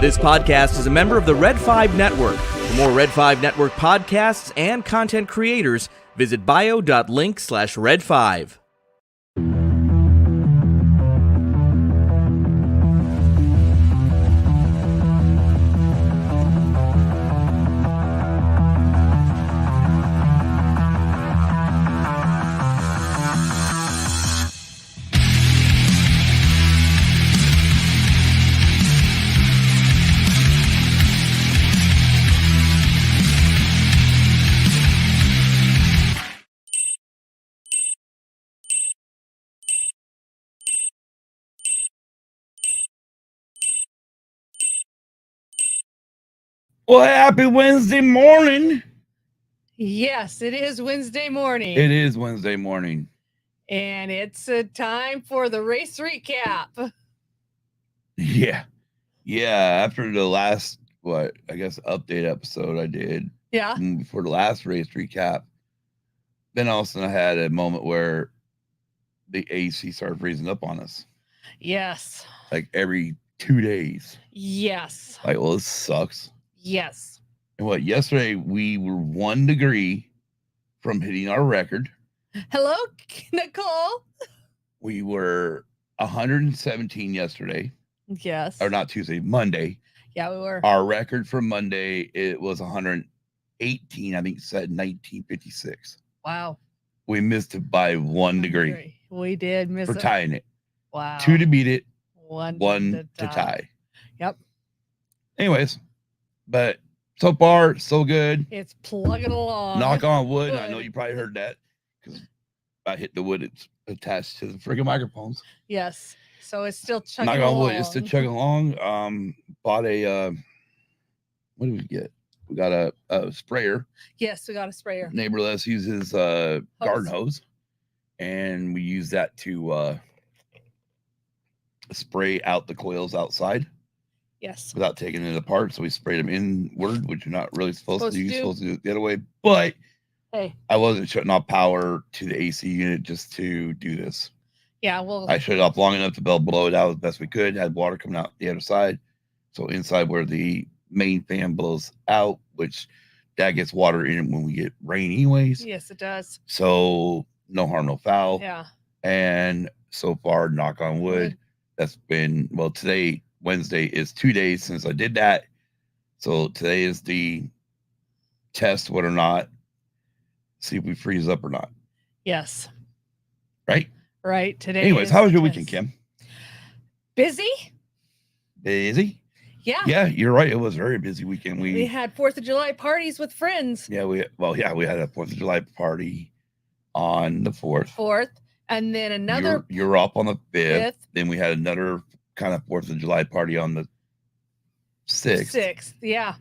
This podcast is a member of the Red 5 Network. For more Red 5 Network podcasts and content creators, visit bio.link/Red5. Well, happy Wednesday morning. Yes, it is Wednesday morning. It is Wednesday morning. And it's a time for the race recap. Yeah. After the last, update episode I did. Yeah. Before the last race recap, then all of a sudden I had a moment where the AC started freezing up on us. Yes. Like every 2 days. Yes. Like, well, this sucks. Yes. And yesterday we were 1 degree from hitting our record. Hello, Nicole. We were 117 yesterday. Yes. Or not Tuesday, Monday. Yeah, we were. Our record for Monday, it was 118. I think it said 1956. Wow. We missed it by 1 degree. We did miss for it. tying it. Wow. 2 to beat it. One to tie. Yep. Anyways, but so far, so good. It's plugging along. Knock on wood. I know you probably heard that because I hit the wood. It's attached to the friggin' microphones. Yes. So it's still chugging along. Knock on wood. It's still chugging along. Bought a, what did we get? We got a sprayer. Yes, we got a sprayer. Neighbor Les uses garden hose. And we use that to spray out the coils outside. Yes. Without taking it apart. So we sprayed them inward, which you're not really supposed to do. You're supposed to do it the other way. But hey, I wasn't shutting off power to the AC unit just to do this. Yeah, well, I shut it off long enough to be able to blow it out as best we could. Had water coming out the other side. So inside where the main fan blows out, which that gets water in when we get rain anyways. Yes, it does. So no harm, no foul. Yeah. And so far, knock on wood, that's been, well, today, Wednesday, is 2 days since I did that. So today is the test whether or not, see if we freeze up or not. Yes. Right? Right. Today. Anyways, how was your weekend, Kim? Busy? Busy? Yeah. Yeah, you're right. It was a very busy weekend. We had 4th of July parties with friends. Yeah, we had a 4th of July party on the 4th. And then another. You're up on the 5th. Then we had another kind of 4th of July party on the 6th. Yeah.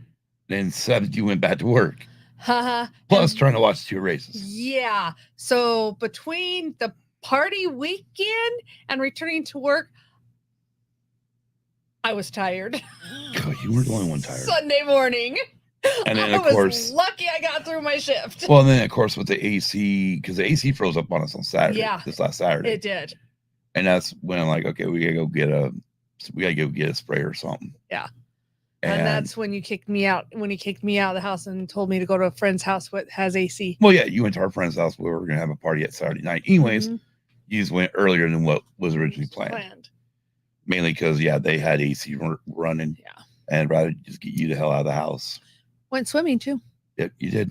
Then 7th, you went back to work. Plus trying to watch 2 races. Yeah. So between the party weekend and returning to work, I was tired. God, you were the only one tired. Sunday morning. And then, I of course, lucky I got through my shift. Well, and then, of course, with the AC, because the AC froze up on us on Saturday. Yeah. This last Saturday. It did. And that's when I'm like, okay, we gotta go get a spray or something. Yeah. And that's when you kicked me out. When you kicked me out of the house and told me to go to a friend's house that has AC. Well, yeah, you went to our friend's house where we were gonna have a party at Saturday night. Anyways, you just went earlier than what was originally planned. Mainly because they had AC running. Yeah. And I'd rather just get you the hell out of the house. Went swimming too. Yep, you did.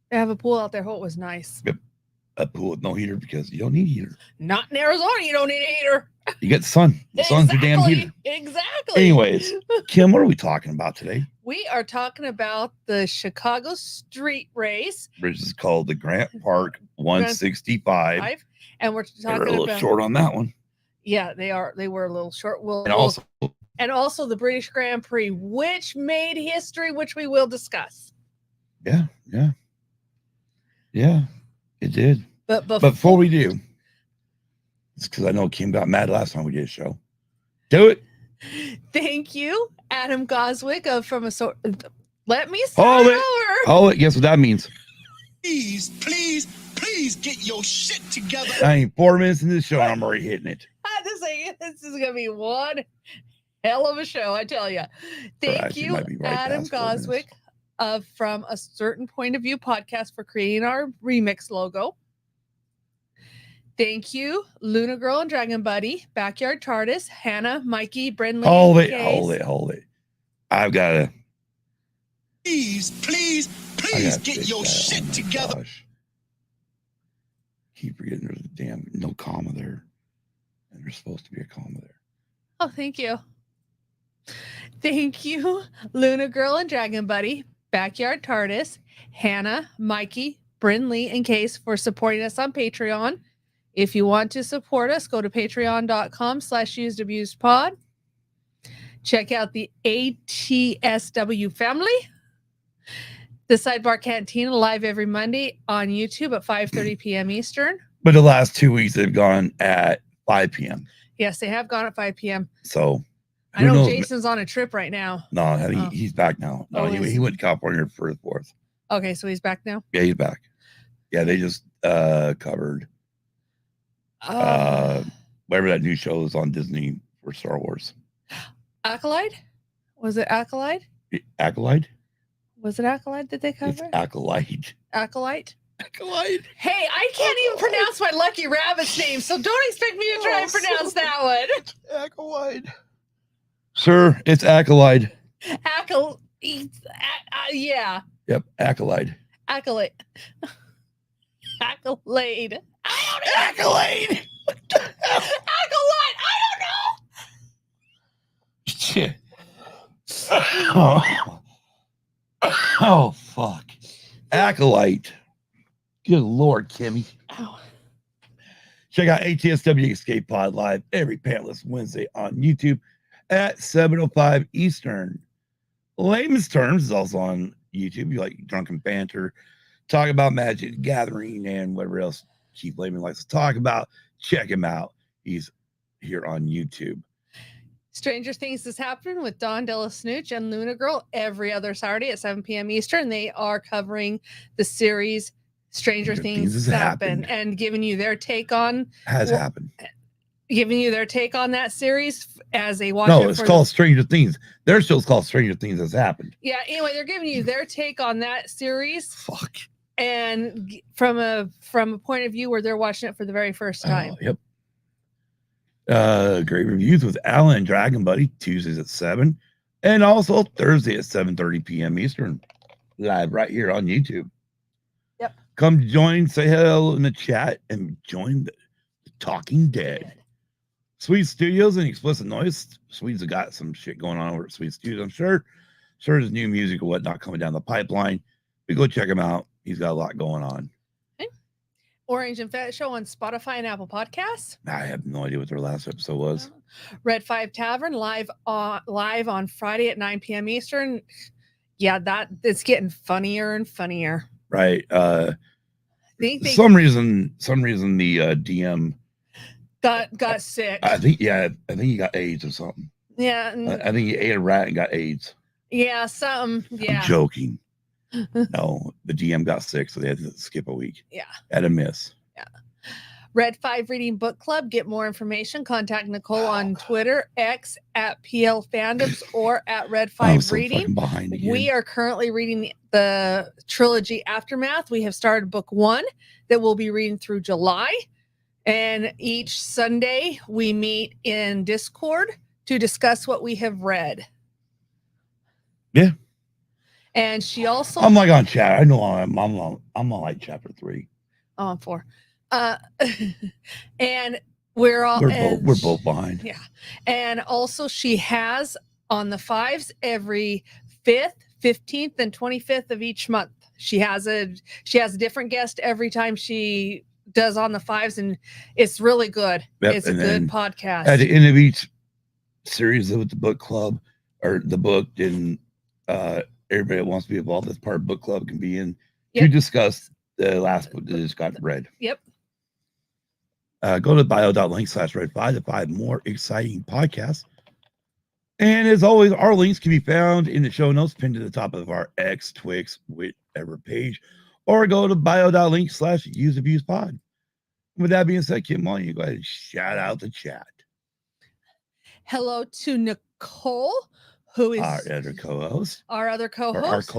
They have a pool out there. Oh, it was nice. Yep. A pool with no heater because you don't need a heater. Not in Arizona, you don't need a heater. You get the sun. The sun's your damn heater. Exactly. Anyways, Kim, what are we talking about today? We are talking about the Chicago Street Race, which is called the Grant Park 165. And we're talking They're a little short on that one. Yeah, they are. They were a little short. And also the British Grand Prix, which made history, which we will discuss. Yeah, it did. But before we do, it's because I know Kim got mad last time we did a show. Do it. Thank you, Adam Goswick from a sort. Let me Hold start it. over. Oh, guess what that means? Please get your shit together. I ain't 4 minutes into the show, and I'm already hitting it. This is gonna be one hell of a show, I tell you. Thank actually you, might be right Adam past 4 minutes. Goswick from a certain point of view podcast for creating our remix logo. Thank you, Luna Girl and Dragon Buddy, Backyard TARDIS, Hannah, Mikey, Brindley. Hold and it. I've got to. Please get your shit together. Gosh. Keep forgetting there's a damn no comma there. And there's supposed to be a comma there. Oh, thank you. Thank you, Luna Girl and Dragon Buddy, Backyard TARDIS, Hannah, Mikey, Brindley, and Case for supporting us on Patreon. If you want to support us, go to patreon.com/usedabusedpod. Check out the ATSW family. The Sidebar Cantina live every Monday on YouTube at 5:30 p.m. Eastern. But the last 2 weeks they've gone at 5 p.m. Yes, they have gone at 5 p.m. So I know Jason's on a trip right now. No, I think he's back now. No, he went to California for his 4th. Okay, so he's back now? Yeah, he's back. Yeah, they just covered whatever that new show is on Disney for Star Wars. Acolyte? Was it Acolyte? Acolyte? Was it Acolyte that they covered? It's Acolyte. Acolyte? Acolyte. Hey, I can't even pronounce my Lucky Rabbit's name, so don't expect me to try and pronounce that one. Acolyte. Sir, it's Acolyte. Yeah. Yep, Acolyte. Accolade. Accolade. I don't know. Accolade. Acolyte. I Shit. Oh, fuck. Acolyte. Good Lord, Kimmy. Ow. Check out ATSW Escape Pod live every Pantless Wednesday on YouTube at 7:05 Eastern. Layman's Terms is also on YouTube. You like drunken banter, talk about Magic the Gathering, and whatever else Keith Layman likes to talk about. Check him out. He's here on YouTube. Stranger Things is happening with Dawn Della Snooch and Luna Girl every other Saturday at 7 p.m. Eastern. They are covering the series Stranger Things has Happen and giving you their take on happened. Giving you their take on that series as a watch. No, it's called Stranger Things. Their show's called Stranger Things Has Happened. Yeah, anyway, they're giving you their take on that series. Fuck. And from a point of view where they're watching it for the very first time. Yep. Great reviews with Alan and Dragon Buddy, Tuesdays at 7, and also Thursday at 7:30 p.m. Eastern, live right here on YouTube. Yep. Come join, say hello in the chat, and join the Talking Dead. Sweet Studios and Explicit Noise. Swedes have got some shit going on over at Sweet Studios. I'm sure there's new music or whatnot coming down the pipeline. But go check him out. He's got a lot going on. Orange and Fat Show on Spotify and Apple Podcasts. I have no idea what their last episode was. Red 5 Tavern live on Friday at 9 p.m. Eastern. Yeah, it's getting funnier and funnier. Right. Some reason the DM got sick. I think he got AIDS or something. Yeah. I think he ate a rat and got AIDS. Yeah, something. Yeah. I'm joking. No, the DM got sick, so they had to skip a week. Yeah. Had a miss. Yeah. Red 5 Reading Book Club. Get more information. Contact Nicole on Twitter, X at PL Fandoms, or at Red 5 Reading. We are currently reading the trilogy Aftermath. We have started book 1 that we'll be reading through July. And each Sunday we meet in Discord to discuss what we have read. Yeah. And she also I'm like on chat. I know I'm on like chapter 3. Oh, I'm 4. And we're both behind. Yeah. And also she has on the 5s every 5th, 15th, and 25th of each month. She has a different guest every time she does on the 5s, and it's really good. Yep, it's a good podcast. At the end of each series of the book club or the book, and everybody that wants to be involved as part of book club can be in to discuss the last book that just got read. Yep. Go to bio.link/red5 to find more exciting podcasts. And as always, our links can be found in the show notes pinned to the top of our X, Twix, whatever page, or go to bio.link/useabusepod. With that being said, Kim, why don't you go ahead and shout out the chat? Hello to Nicole, who is Our other co-host. Our other co-host.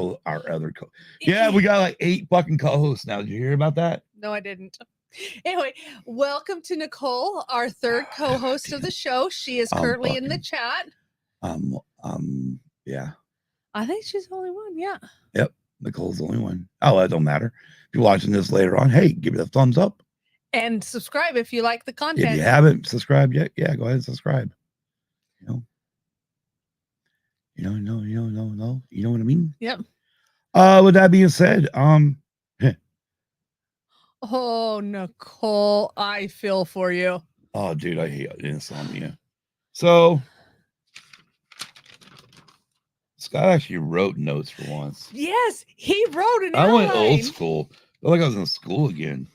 Yeah, we got like 8 fucking co-hosts now. Did you hear about that? No, I didn't. Anyway, welcome to Nicole, our third co-host of the show. She is currently in the chat. Yeah. I think she's the only one. Yeah. Yep. Nicole's the only one. Oh, that don't matter. If you're watching this later on, hey, give it a thumbs up. And subscribe if you like the content. If you haven't subscribed yet, yeah, go ahead and subscribe. You know what I mean? Yep. With that being said, oh, Nicole, I feel for you. Oh, dude, I hate insomnia. So Scott actually wrote notes for once. Yes, he wrote an I outline. went old school. I feel like I was in school again.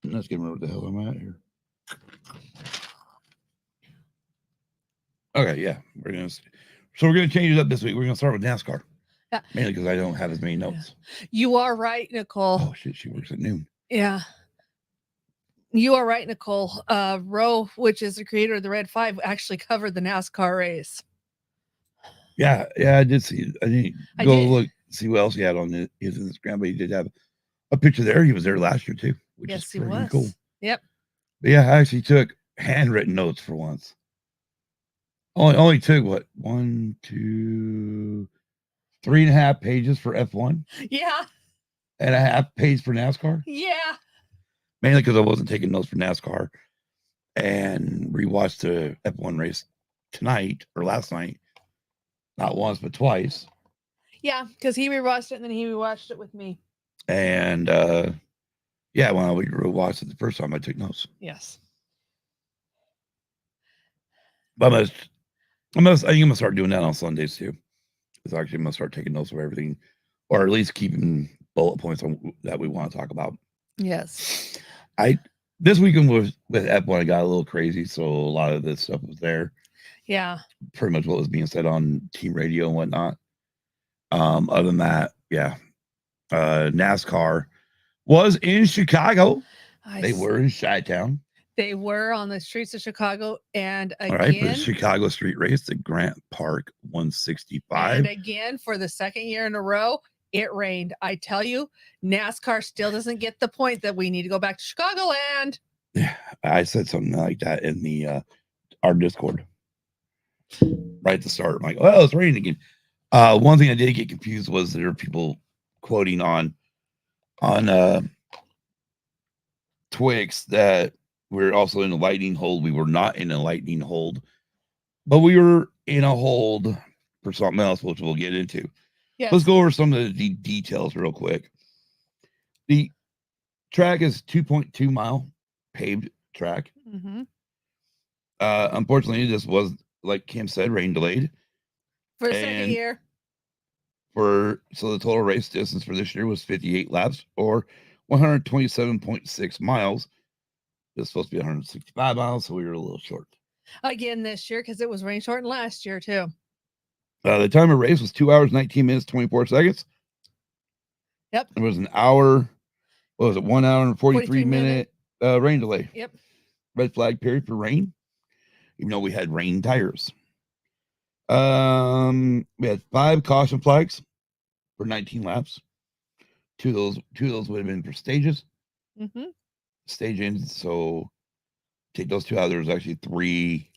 Let's get remember what the hell I'm at here. Okay, yeah, we're gonna change it up this week. We're gonna start with NASCAR. Yeah. Mainly because I don't have as many notes. You are right, Nicole. Oh shit, she works at noon. Yeah. You are right, Nicole. Roe, which is the creator of the Red 5, actually covered the NASCAR race. Yeah, I did see. I didn't look see what else he had on his Instagram, but he did have a picture there. He was there last year too, which is pretty cool. Yep. But yeah, I actually took handwritten notes for once. Only took what 1, 2, 3.5 pages for F1. Yeah. And a half page for NASCAR. Yeah. Mainly because I wasn't taking notes for NASCAR, and rewatched the F1 race tonight or last night. Not once, but twice. Yeah, because he rewatched it and then he rewatched it with me. And yeah, when we rewatched it the first time, I took notes. Yes. But I think I'm gonna start doing that on Sundays too. Because actually, I'm gonna start taking notes of everything, or at least keeping bullet points on that we want to talk about. Yes. This weekend with F1, I got a little crazy, so a lot of this stuff was there. Yeah. Pretty much what was being said on team radio and whatnot. Other than that, yeah. NASCAR was in Chicago. They were in Chi-Town. They were on the streets of Chicago, and again, all right, for the Chicago street race, the Grant Park 165. And again, for the second year in a row, it rained. I tell you, NASCAR still doesn't get the point that we need to go back to Chicagoland. Yeah, I said something like that in the our Discord right at the start. I'm like, oh, it's raining again. One thing I did get confused was there were people quoting on Twix that we're also in a lightning hold. We were not in a lightning hold, but we were in a hold for something else, which we'll get into. Yes. Let's go over some of the details real quick. The track is 2.2 mile paved track. Mm-hmm. Unfortunately, this was, like Kim said, rain delayed. For a second year. So the total race distance for this year was 58 laps or 127.6 miles. It was supposed to be 165 miles, so we were a little short. Again this year, because it was rain shortened last year, too. The time of race was 2 hours, 19 minutes, 24 seconds. Yep. It was an hour, what was it, 1 hour and 43 minute rain delay. Yep. Red flag period for rain, even though we had rain tires. We had 5 caution flags for 19 laps. Two of those would have been for stages. Mm-hmm. Stage ends, so take those 2 out. There was actually 3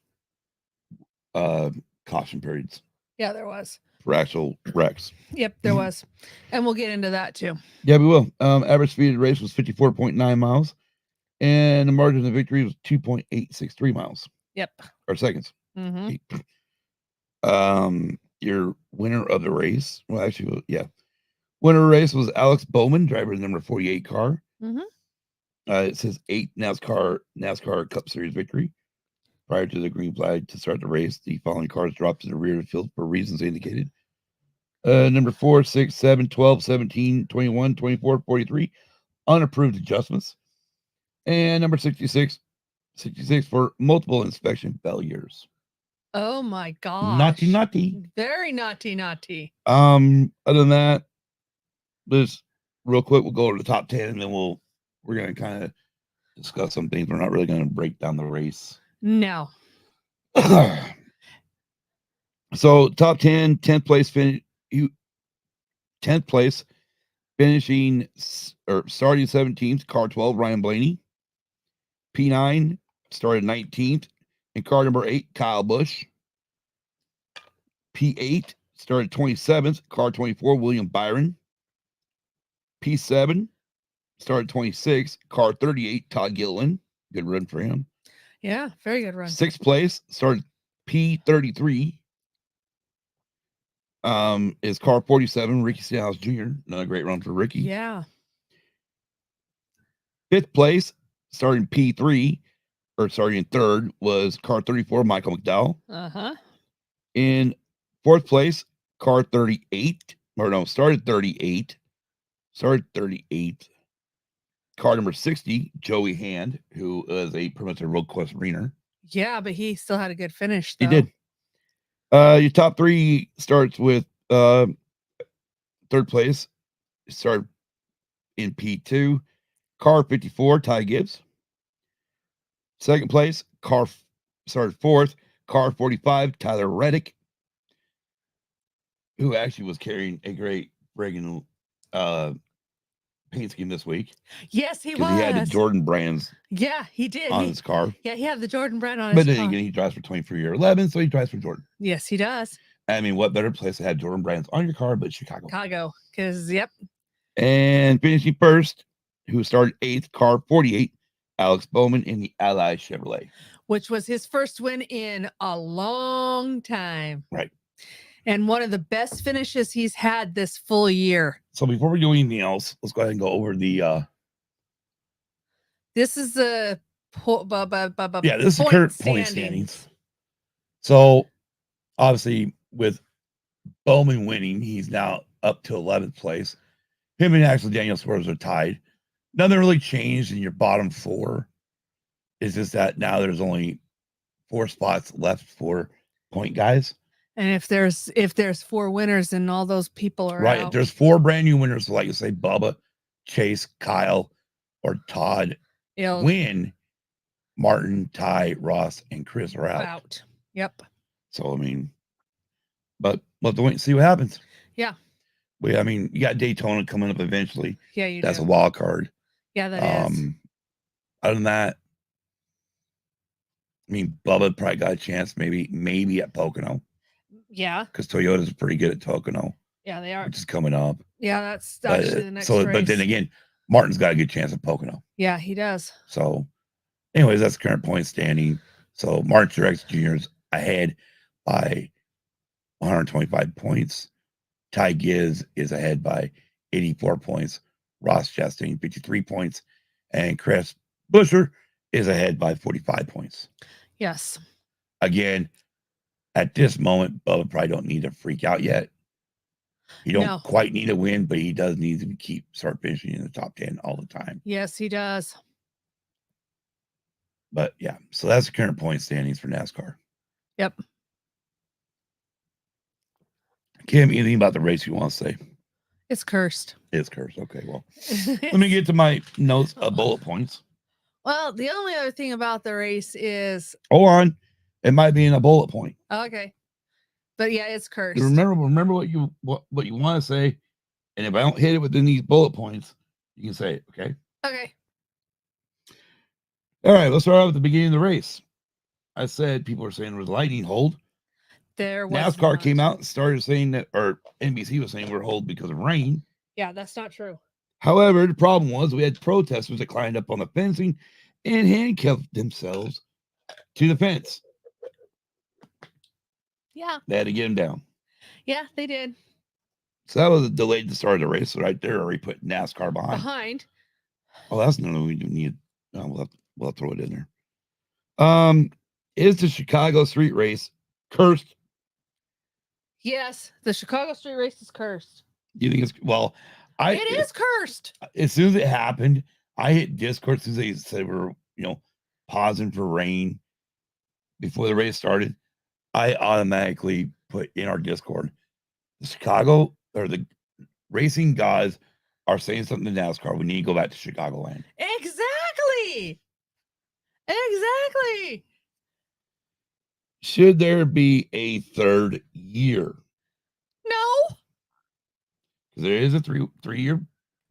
caution periods. Yeah, there was. For actual wrecks. Yep, there was. And we'll get into that too. Yeah, we will. Average speed of the race was 54.9 miles. And the margin of victory was 2.863 miles. Yep. Or seconds. Mm-hmm. Your winner of the race, well, actually, yeah. Winner of the race was Alex Bowman, driver of the number 48 car. Mm-hmm. It says 8 NASCAR Cup Series victory. Prior to the green flag to start the race, the following cars dropped to the rear of the field for reasons indicated. Number 4, 6, 7, 12, 17, 21, 24, 43, unapproved adjustments. And number 66 for multiple inspection failures. Oh my gosh. Naughty. Very naughty. Other than that, just real quick, we'll go to the top 10 and then we're gonna kind of discuss some things. We're not really gonna break down the race. No. So top 10, 10th place finish. 10th place, finishing or starting 17th, car 12, Ryan Blaney. P9 started 19th, in car number 8, Kyle Busch. P8 started 27th, car 24, William Byron. P7 started 26th, car 38, Todd Gilliland. Good run for him. Yeah, very good run. 6th place started P33. Is car 47, Ricky Stenhouse Jr. Another great run for Ricky. Yeah. 5th place, starting P3, or starting in 3rd, was car 34, Michael McDowell. Uh-huh. In 4th place, car 38, or no, started 38. Started 38. Car number 60, Joey Hand, who is a pretty much a road course arena. Yeah, but he still had a good finish, though. He did. Your top 3 starts with 3rd place. Started in P2. Car 54, Ty Gibbs. 2nd place, car started 4th. Car 45, Tyler Reddick, who actually was carrying a great friggin' paint scheme this week. Yes, he was. Because he had the Jordan brands Yeah, he did. on his car. Yeah, he had the Jordan brand on But his then car. again, he drives for 24-11, so he drives for Jordan. Yes, he does. I mean, what better place to have Jordan brands on your car but Chicago? Chicago, because, yep. And finishing first, who started 8th, car 48, Alex Bowman in the Ally Chevrolet. Which was his first win in a long time. Right. And one of the best finishes he's had this full year. So before we do anything else, let's go ahead and go over the This is the this is the current point standings. So obviously with Bowman winning, he's now up to 11th place. Him and actually Daniel Suarez are tied. Nothing really changed in your bottom 4. It's just that now there's only 4 spots left for point guys. And if there's 4 winners and all those people are right, out. There's 4 brand new winners. So like you say, Bubba, Chase, Kyle, or Todd win. Martin, Ty, Ross, and Chris are out. Yep. So I mean, but we'll have to wait and see what happens. Yeah. I mean, you got Daytona coming up eventually. Yeah, you That's do. a wild card. Yeah, that is. Other than that, I mean, Bubba probably got a chance, maybe at Pocono. Yeah. Because Toyota's pretty good at Pocono. Yeah, they are. Which is coming up. Yeah, that's actually the next race. But then again, Martin's got a good chance at Pocono. Yeah, he does. So, anyways, that's the current point standing. So Martin Truex Jr. is ahead by 125 points. Ty Gibbs is ahead by 84 points. Ross Chastain, 53 points. And Chris Buescher is ahead by 45 points. Yes. Again, at this moment, Bubba probably don't need to freak out yet. He don't quite need a win, but he does need to start finishing in the top 10 all the time. Yes, he does. But yeah, so that's the current point standings for NASCAR. Yep. Kim, anything about the race you want to say? It's cursed. It's cursed. Okay, well, let me get to my notes of bullet points. Well, the only other thing about the race is... Hold on. It might be in a bullet point. Okay. But yeah, it's cursed. Remember what you want to say. And if I don't hit it within these bullet points, you can say it, okay? Okay. All right, let's start out at the beginning of the race. I said people were saying there was lightning hold. There was NASCAR came out and started saying that, or NBC was saying we're hold because of rain. Yeah, that's not true. However, the problem was we had protesters that climbed up on the fencing and handcuffed themselves to the fence. Yeah. They had to get them down. Yeah, they did. So that was delayed the start of the race. So right there, already put NASCAR behind. Oh, that's no, we need. We'll have to throw it in there. Is the Chicago street race cursed? Yes, the Chicago street race is cursed. Do you think it's it is cursed. As soon as it happened, I hit Discord as soon as they said we're pausing for rain before the race started. I automatically put in our Discord, the Chicago or the racing gods are saying something to NASCAR. We need to go back to Chicagoland. Exactly. Exactly. Should there be a third year? No. Because there is a three-year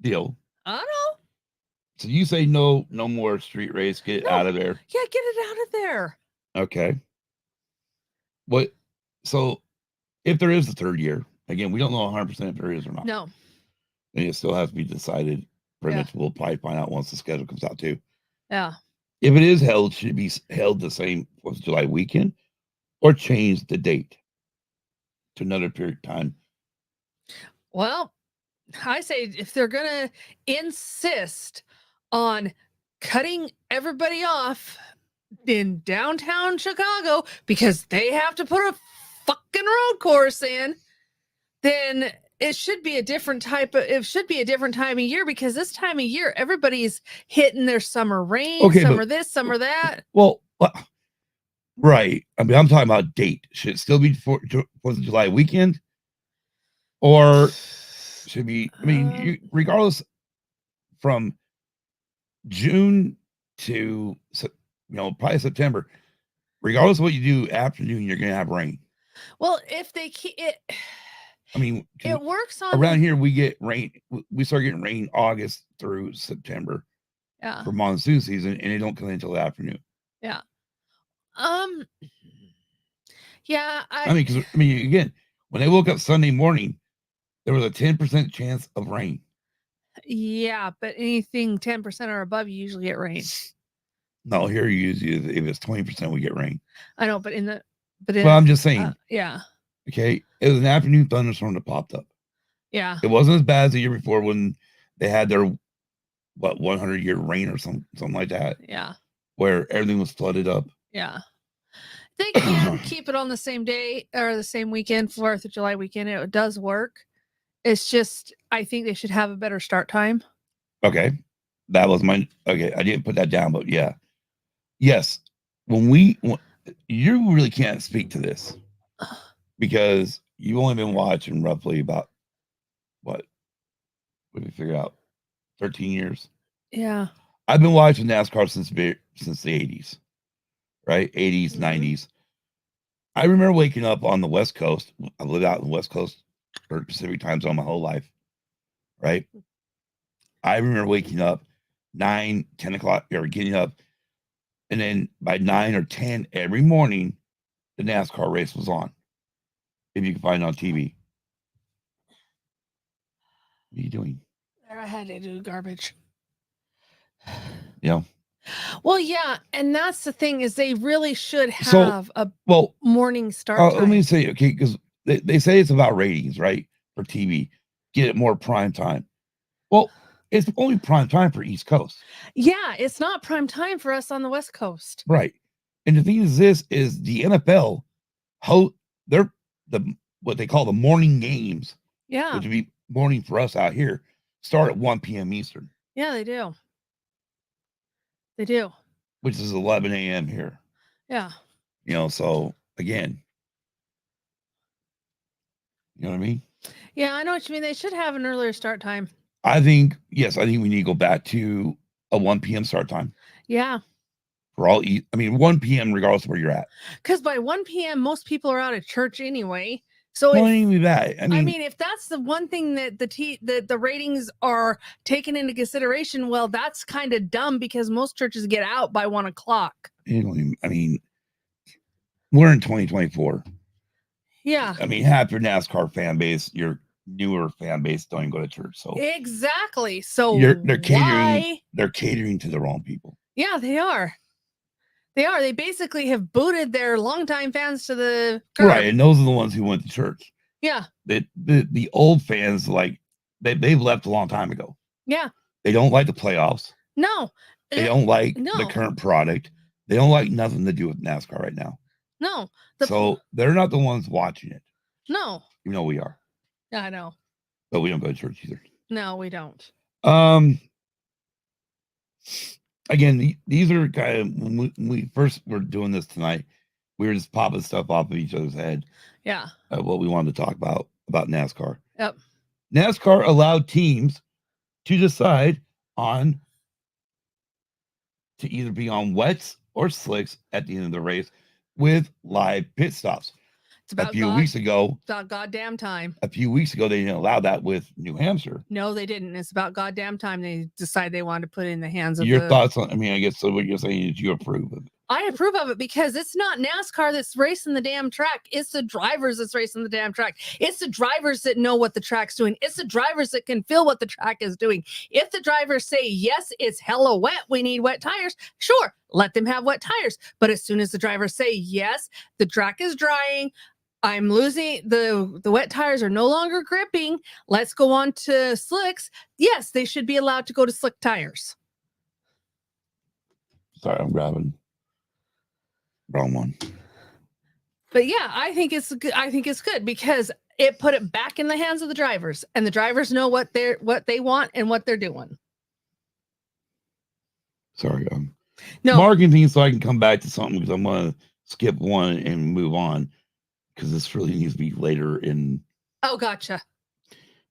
deal. I don't know. So you say no more street race. Get it out of there. Yeah, get it out of there. Okay. What? So if there is a third year, again, we don't know 100% if there is or not. No. And it still has to be decided. Pretty Yeah. much we'll probably find out once the schedule comes out too. Yeah. If it is held, should it be held the same 4th of July weekend or change the date to another period of time? Well, I say if they're going to insist on cutting everybody off in downtown Chicago because they have to put a fucking road course in, then it should be a different time of year, because this time of year everybody's hitting their summer rain, Okay, summer this, summer that. Well, right. I mean, I'm talking about date. Should it still be 4th of July weekend? Or should be, I mean, regardless, from June to, probably September, regardless of what you do afternoon, you're going to have rain. Well, if they keep it, I mean, it works on around here. We get rain. We start getting rain August through September for monsoon season, and it don't come in until the afternoon. Yeah. Yeah. I mean, again, when they woke up Sunday morning, there was a 10% chance of rain. Yeah, but anything 10% or above, you usually get rain. No, here usually if it's 20%, we get rain. I know, but I'm just saying. Yeah. Okay, it was an afternoon thunderstorm that popped up. Yeah. It wasn't as bad as the year before when they had their 100-year rain or something like that. Yeah. Where everything was flooded up. Yeah. They can keep it on the same day or the same weekend, 4th of July weekend. It does work. It's just, I think they should have a better start time. Okay. That was okay. I didn't put that down, but yeah. Yes. You really can't speak to this because you've only been watching roughly about what did we figure out? 13 years. Yeah. I've been watching NASCAR since the 80s, right? 80s, 90s. I remember waking up on the West Coast. I lived out in the West Coast or Pacific time zone my whole life, right? I remember waking up 9, 10 o'clock, or getting up, and then by 9 or 10 every morning, the NASCAR race was on. If you can find it on TV. What are you doing? I had to do garbage. Yeah. Well, yeah, and that's the thing is they really should have a morning start time. Let me say, okay, because they say it's about ratings, right? For TV. Get it more prime time. Well, it's only prime time for East Coast. Yeah, it's not prime time for us on the West Coast. Right. And the thing is this is the NFL, they're what they call the morning games. Yeah. Which would be morning for us out here, start at 1 p.m. Eastern. Yeah, they do. They do. Which is 11 a.m. here. Yeah. So again, you know what I mean? Yeah, I know what you mean. They should have an earlier start time. I think we need to go back to a 1 p.m. start time. Yeah. For all, 1 p.m. regardless of where you're at. Because by 1 p.m., most people are out of church anyway. So I mean, if that's the one thing that the ratings are taken into consideration, well, that's kind of dumb because most churches get out by 1 o'clock. I mean, we're in 2024. Yeah. I mean, half your NASCAR fan base, your newer fan base, don't even go to church. So exactly. So they're catering to the wrong people. Yeah, they are. They basically have booted their longtime fans to the curb. Right, and those are the ones who went to church. Yeah. The old fans, like they've left a long time ago. Yeah. They don't like the playoffs. No. They don't like the current product. They don't like nothing to do with NASCAR right now. No. So they're not the ones watching it. No. You know we are. Yeah, I know. But we don't go to church either. No, we don't. Again, these are kind of when we first were doing this tonight, we were just popping stuff off of each other's head. Yeah. What we wanted to talk about NASCAR. Yep. NASCAR allowed teams to decide on to either be on wets or slicks at the end of the race with live pit stops. It's about A few weeks ago, it's about goddamn time. they didn't allow that with New Hampshire. No, they didn't. It's about goddamn time they decided they wanted to put it in the hands of your thoughts on, I mean, I guess so what you're saying is you approve of it. I approve of it because it's not NASCAR that's racing the damn track. It's the drivers that's racing the damn track. It's the drivers that know what the track's doing. It's the drivers that can feel what the track is doing. If the drivers say, yes, it's hella wet, we need wet tires, sure, let them have wet tires. But as soon as the drivers say, yes, the track is drying, I'm losing, the wet tires are no longer gripping, let's go on to slicks, yes, they should be allowed to go to slick tires. Sorry, I'm grabbing. Wrong one. But yeah, I think it's good. I think it's good because it put it back in the hands of the drivers, and the drivers know what they want and what they're doing. Sorry, no marketing, so I can come back to something because I'm gonna skip one and move on because this really needs to be later in. Oh, gotcha.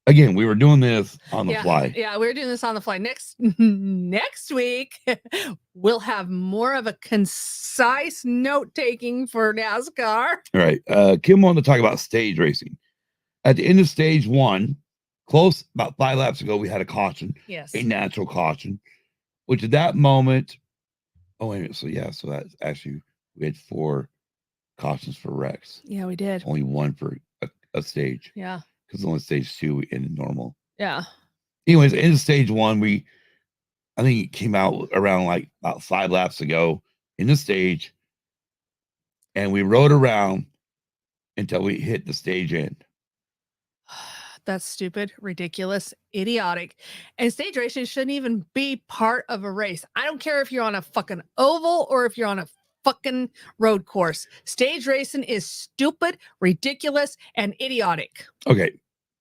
Again, we were doing this on the fly. Yeah, we were doing this on the fly. Next week, we'll have more of a concise note taking for NASCAR. All right. Kim wanted to talk about stage racing. At the end of stage one, close about 5 laps ago, we had a caution. Yes. A natural caution, which at that moment, oh, wait a minute. So that's actually, we had 4 cautions for wrecks. Yeah, we did. Only 1 for a stage. Yeah. Because only stage 2 we ended normal. Yeah. Anyways, in stage 1, I think it came out around like about 5 laps ago in the stage, and we rode around until we hit the stage end. That's stupid, ridiculous, idiotic. And stage racing shouldn't even be part of a race. I don't care if you're on a fucking oval or if you're on a fucking road course. Stage racing is stupid, ridiculous, and idiotic. Okay.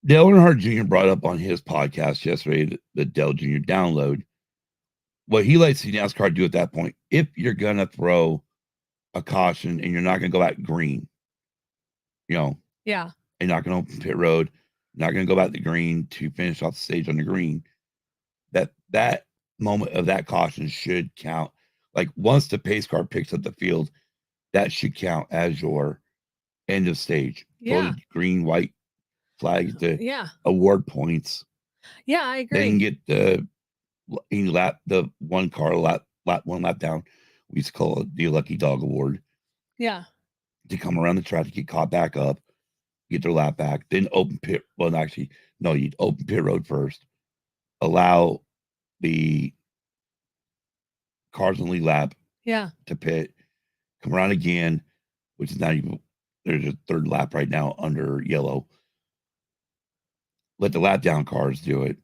Dale Earnhardt Jr. brought up on his podcast yesterday, the Dale Jr. download, what he likes to see NASCAR do at that point. If you're going to throw a caution and you're not going to go back green, yeah, you're not going to open pit road, not going to go back to green to finish off the stage on the green, that moment of that caution should count. Like once the pace car picks up the field, that should count as your end of stage. Yeah. Green, white flags to award points. Yeah, I agree. Then get the one car lap down. We used to call it the Lucky Dog Award. Yeah. To come around the track to get caught back up, get their lap back, then open pit. Well, actually, no, you'd open pit road first, allow the cars in the lead lap to pit, come around again, which is not even, there's a 3rd lap right now under yellow. Let the lap down cars do it.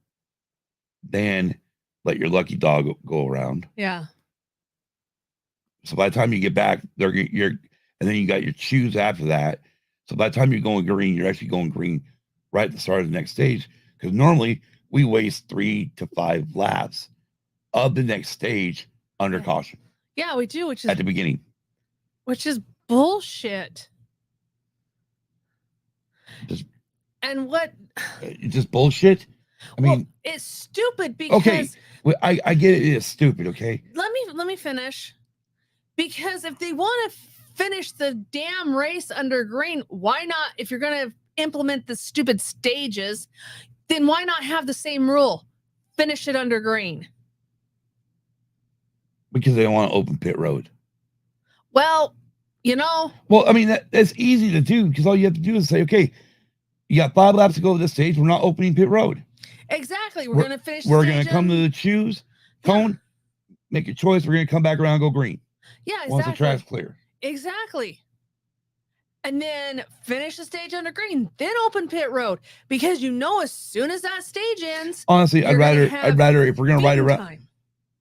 Then let your lucky dog go around. Yeah. So by the time you get back, and then you got your choose after that. So by the time you're going green, you're actually going green right at the start of the next stage. Because normally we waste 3 to 5 laps of the next stage under caution. Yeah, we do, which is at the beginning. Which is bullshit. Just bullshit. I mean, it's stupid because okay. Well, I get it is stupid. Okay. Let me finish. Because if they want to finish the damn race under green, why not? If you're going to implement the stupid stages, then why not have the same rule? Finish it under green. Because they don't want to open pit road. Well, Well, I mean, that's easy to do because all you have to do is say, okay, you got 5 laps to go to this stage. We're not opening pit road. Exactly. We're going to finish. We're going to come to the choose cone, make a choice. We're going to come back around and go green. Yeah, exactly. Once the track's clear. Exactly. And then finish the stage under green, then open pit road. Because as soon as that stage ends. Honestly, I'd rather if we're going to ride around.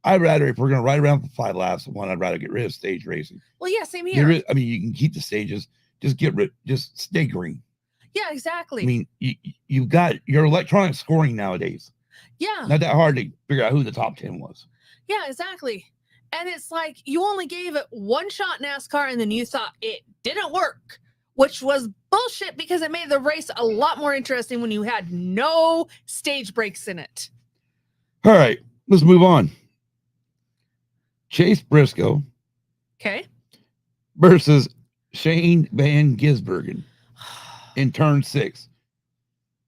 I'd rather if we're going to ride around for 5 laps, I'd rather get rid of stage racing. Well, yeah, same here. You can keep the stages. Just stay green. Yeah, exactly. I mean, you got your electronic scoring nowadays. Yeah. Not that hard to figure out who the top 10 was. Yeah, exactly. And it's like you only gave it one shot NASCAR and then you thought it didn't work, which was bullshit because it made the race a lot more interesting when you had no stage breaks in it. All right, let's move on. Chase Briscoe Okay. versus Shane Van Gisbergen in turn 6.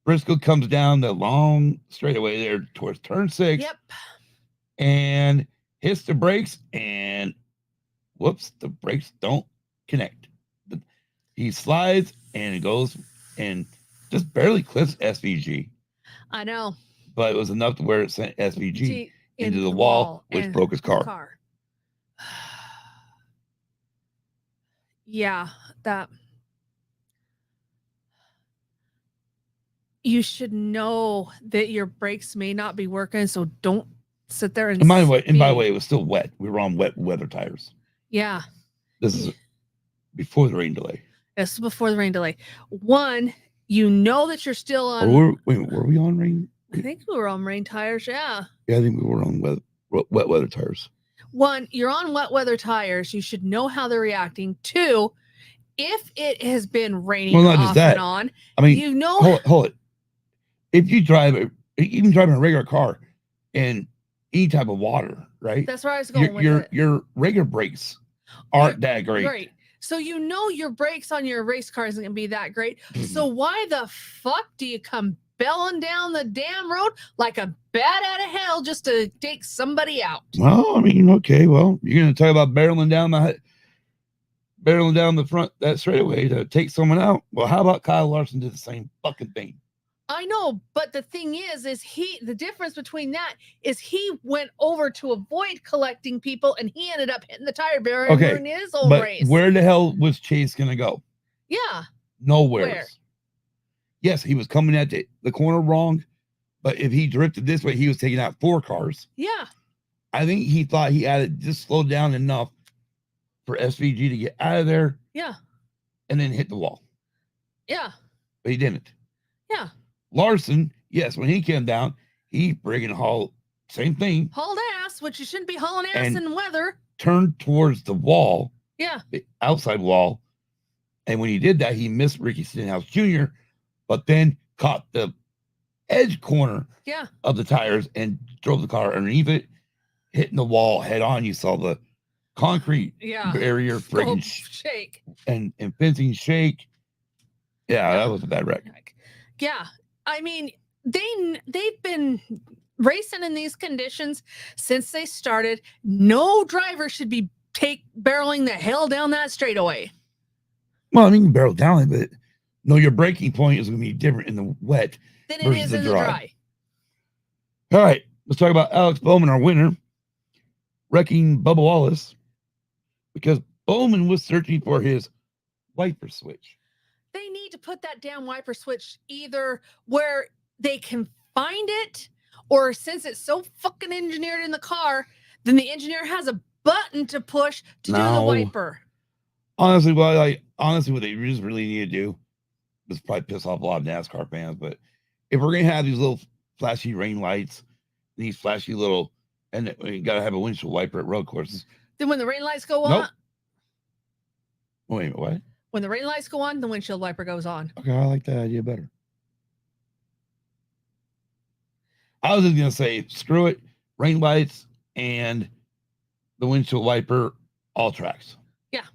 Briscoe comes down the long straightaway there towards turn 6. Yep. And hits the brakes, and whoops, the brakes don't connect. He slides and it goes and just barely clips SVG. I know. But it was enough to where it sent SVG into the wall, which broke his car. Yeah, that. You should know that your brakes may not be working, so don't sit there and by the way, it was still wet. We were on wet weather tires. Yeah. This is before the rain delay. This is before the rain delay. One, you know that you're still on. Were we on rain? I think we were on rain tires. Yeah. Yeah, I think we were on wet weather tires. One, you're on wet weather tires. You should know how they're reacting. Two, if it has been raining off and on, I mean, you know. Hold it. If you drive, even driving a regular car in any type of water, right? That's where I was going with it. Your regular brakes aren't that great. Right. So you know your brakes on your race car isn't going to be that great. So why the fuck do you come belling down the damn road like a bat out of hell just to take somebody out? Well, I mean, okay. Well, you're going to talk about barreling down the front that straightaway to take someone out. Well, how about Kyle Larson did the same fucking thing? I know, but the thing is the difference between that is he went over to avoid collecting people and he ended up hitting the tire barrier in his own race. Where the hell was Chase going to go? Yeah. Nowhere. Where? Yes, he was coming at the corner wrong, but if he drifted this way, he was taking out 4 cars. Yeah. I think he thought he had it just slowed down enough for SVG to get out of there. Yeah. And then hit the wall. Yeah. But he didn't. Yeah. Larson, yes, when he came down, he friggin' hauled, same thing. Hauled ass, which you shouldn't be hauling ass in weather. Turned towards the wall. Yeah. The outside wall. And when he did that, he missed Ricky Stenhouse Jr., but then caught the edge corner of the tires and drove the car underneath it, hitting the wall head on. You saw the concrete barrier friggin' shake and fencing shake. Yeah, that was a bad wreck. Yeah. I mean, they've been racing in these conditions since they started. No driver should be barreling the hell down that straightaway. Well, I mean, you can barrel down it, but no, your braking point is going to be different in the wet than it is in the dry. All right, let's talk about Alex Bowman, our winner, wrecking Bubba Wallace because Bowman was searching for his wiper switch. They need to put that damn wiper switch either where they can find it, or since it's so fucking engineered in the car, then the engineer has a button to push to do the wiper. Honestly, what they just really need to do, this probably piss off a lot of NASCAR fans, but if we're gonna have these little flashy rain lights, these flashy little, and we gotta have a windshield wiper at road courses. Then when the rain lights go on, wait a minute, what? When the rain lights go on, the windshield wiper goes on. Okay, I like that idea better. I was just going to say, screw it, rain lights and the windshield wiper, all tracks. Yeah,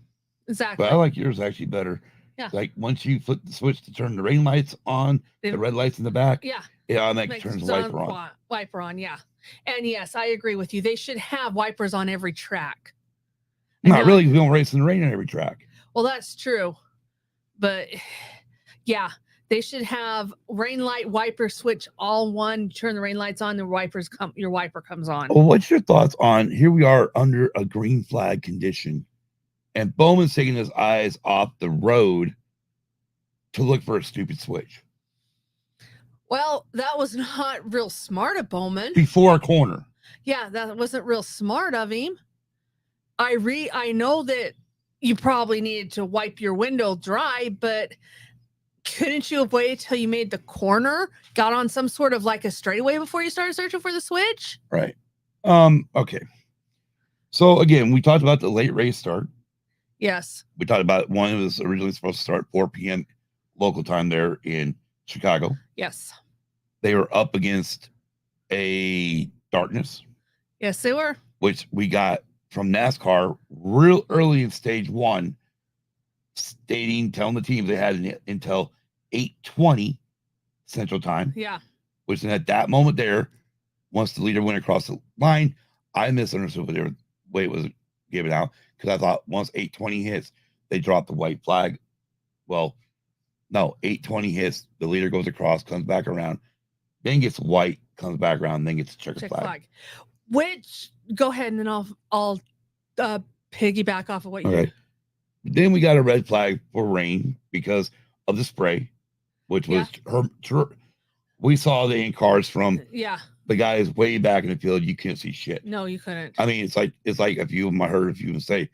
exactly. But I like yours actually better. Yeah. Like once you flip the switch to turn the rain lights on, the red lights in the back, it automatically turns the wiper on. Wiper on, yeah. And yes, I agree with you. They should have wipers on every track. Not really, because we don't race in the rain on every track. Well, that's true. But yeah, they should have rain light wiper switch all one. Turn the rain lights on, your wiper comes on. Well, what's your thoughts on here we are under a green flag condition and Bowman's taking his eyes off the road to look for a stupid switch? Well, that was not real smart of Bowman. Before a corner. Yeah, that wasn't real smart of him. I know that you probably needed to wipe your window dry, but couldn't you have waited till you made the corner, got on some sort of like a straightaway before you started searching for the switch? Right. Okay. So again, we talked about the late race start. Yes. We talked about one that was originally supposed to start 4 p.m. local time there in Chicago. Yes. They were up against a darkness. Yes, they were. Which we got from NASCAR real early in stage 1, telling the teams they had until 8:20 Central Time. Yeah. Which then at that moment there, once the leader went across the line, I misunderstood what the way it was given out, because I thought once 8:20 hits, they dropped the white flag. Well, no, 8:20 hits, the leader goes across, comes back around, then gets white, comes back around, then gets a checker flag. Which, go ahead, and then I'll piggyback off of what you. Okay. Then we got a red flag for rain because of the spray, which was we saw the in cars from the guys way back in the field. You couldn't see shit. No, you couldn't. I mean, it's like if you heard if you say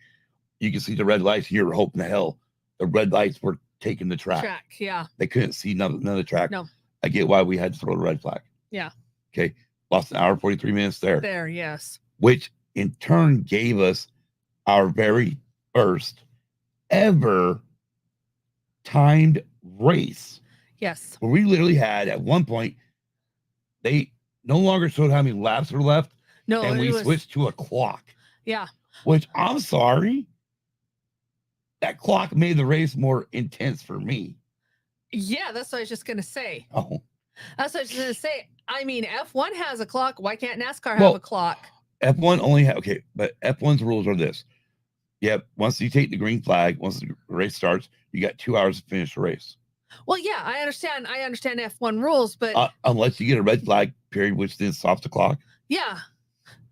you can see the red lights, you're hoping the hell the red lights were taking the track. Yeah. They couldn't see none of the track. No. I get why we had to throw the red flag. Yeah. Okay. Lost an hour 43 minutes there. There, yes. Which in turn gave us our very first ever timed race. Yes. Where we literally had at one point, they no longer showed how many laps were left. No, and we switched to a clock. Yeah. Which I'm sorry, that clock made the race more intense for me. Yeah, that's what I was just gonna say. Oh. That's what I was just gonna say. I mean, F1 has a clock. Why can't NASCAR have a clock? F1 only but F1's rules are this. Yep. Once you take the green flag, once the race starts, you got 2 hours to finish the race. Well, yeah, I understand F1 rules, but unless you get a red flag period, which then stops the clock. Yeah.